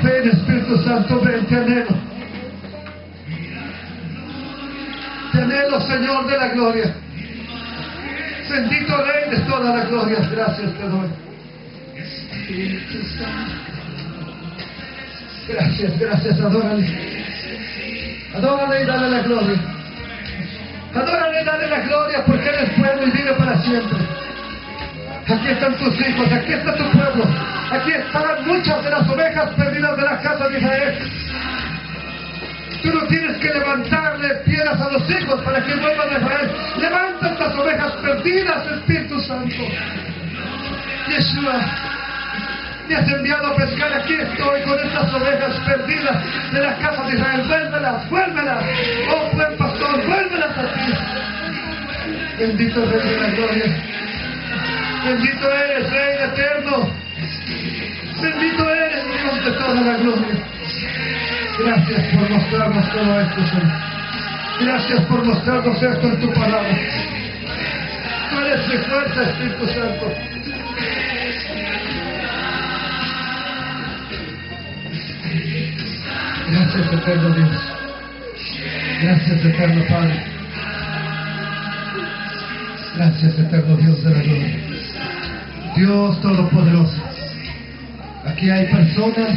Ven, Espíritu Santo, ven, te anhelo. Te anhelo, Señor de la gloria. Bendito Rey de toda la gloria, gracias te doy. Gracias, gracias, adórale. Adórale y dale la gloria. Adórale y dale la gloria porque Él es bueno y vive para siempre. Aquí están tus hijos, aquí está tu pueblo. Aquí están muchas de las ovejas perdidas de la casa de Israel. Tú no tienes que levantarle piedras a los hijos para que vuelvan a Israel. Levanta estas ovejas perdidas, Espíritu Santo. Yeshua, me has enviado a pescar. Aquí estoy con estas ovejas perdidas de la casa de Israel. Vuélvelas, vuélvelas. Oh, buen pastor, vuélvelas a ti. Bendito Rey de la gloria. Bendito eres, Rey eterno. Bendito eres, Dios de toda la gloria. Gracias por mostrarnos todo esto, Señor. Gracias por mostrarnos esto en tu palabra. Tú eres mi fuerza, Espíritu Santo. Gracias, eterno Dios. Gracias, eterno Padre. Gracias, eterno Dios de la gloria. Dios Todopoderoso. Aquí hay personas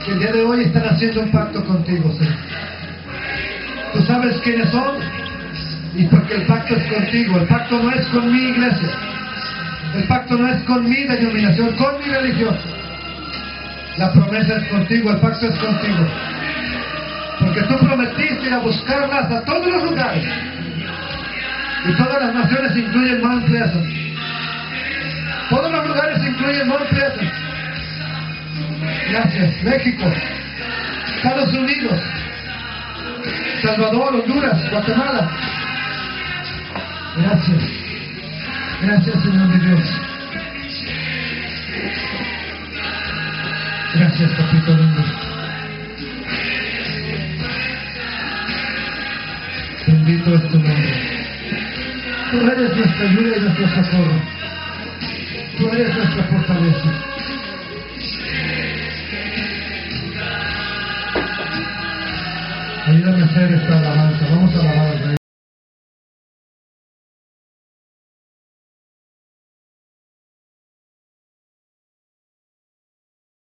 que el día de hoy están haciendo un pacto contigo, Señor. Tú sabes quiénes son y porque el pacto es contigo. El pacto no es con mi iglesia. El pacto no es con mi denominación, con mi religión. La promesa es contigo, el pacto es contigo. Porque tú prometiste ir a buscarlas a todos los lugares. Y todas las naciones incluyen Mount Pleasant. Todos los lugares incluyen Mount Pleasant. Gracias. México, Estados Unidos, Salvador, Honduras, Guatemala. Gracias. Gracias, Señor mi Dios. Gracias, papito lindo. Bendito es tu nombre. Tú eres nuestra ayuda y nuestro socorro. Tú eres nuestra fortaleza. Ayúdame a hacer esta alabanza. Vamos a alabar al Rey.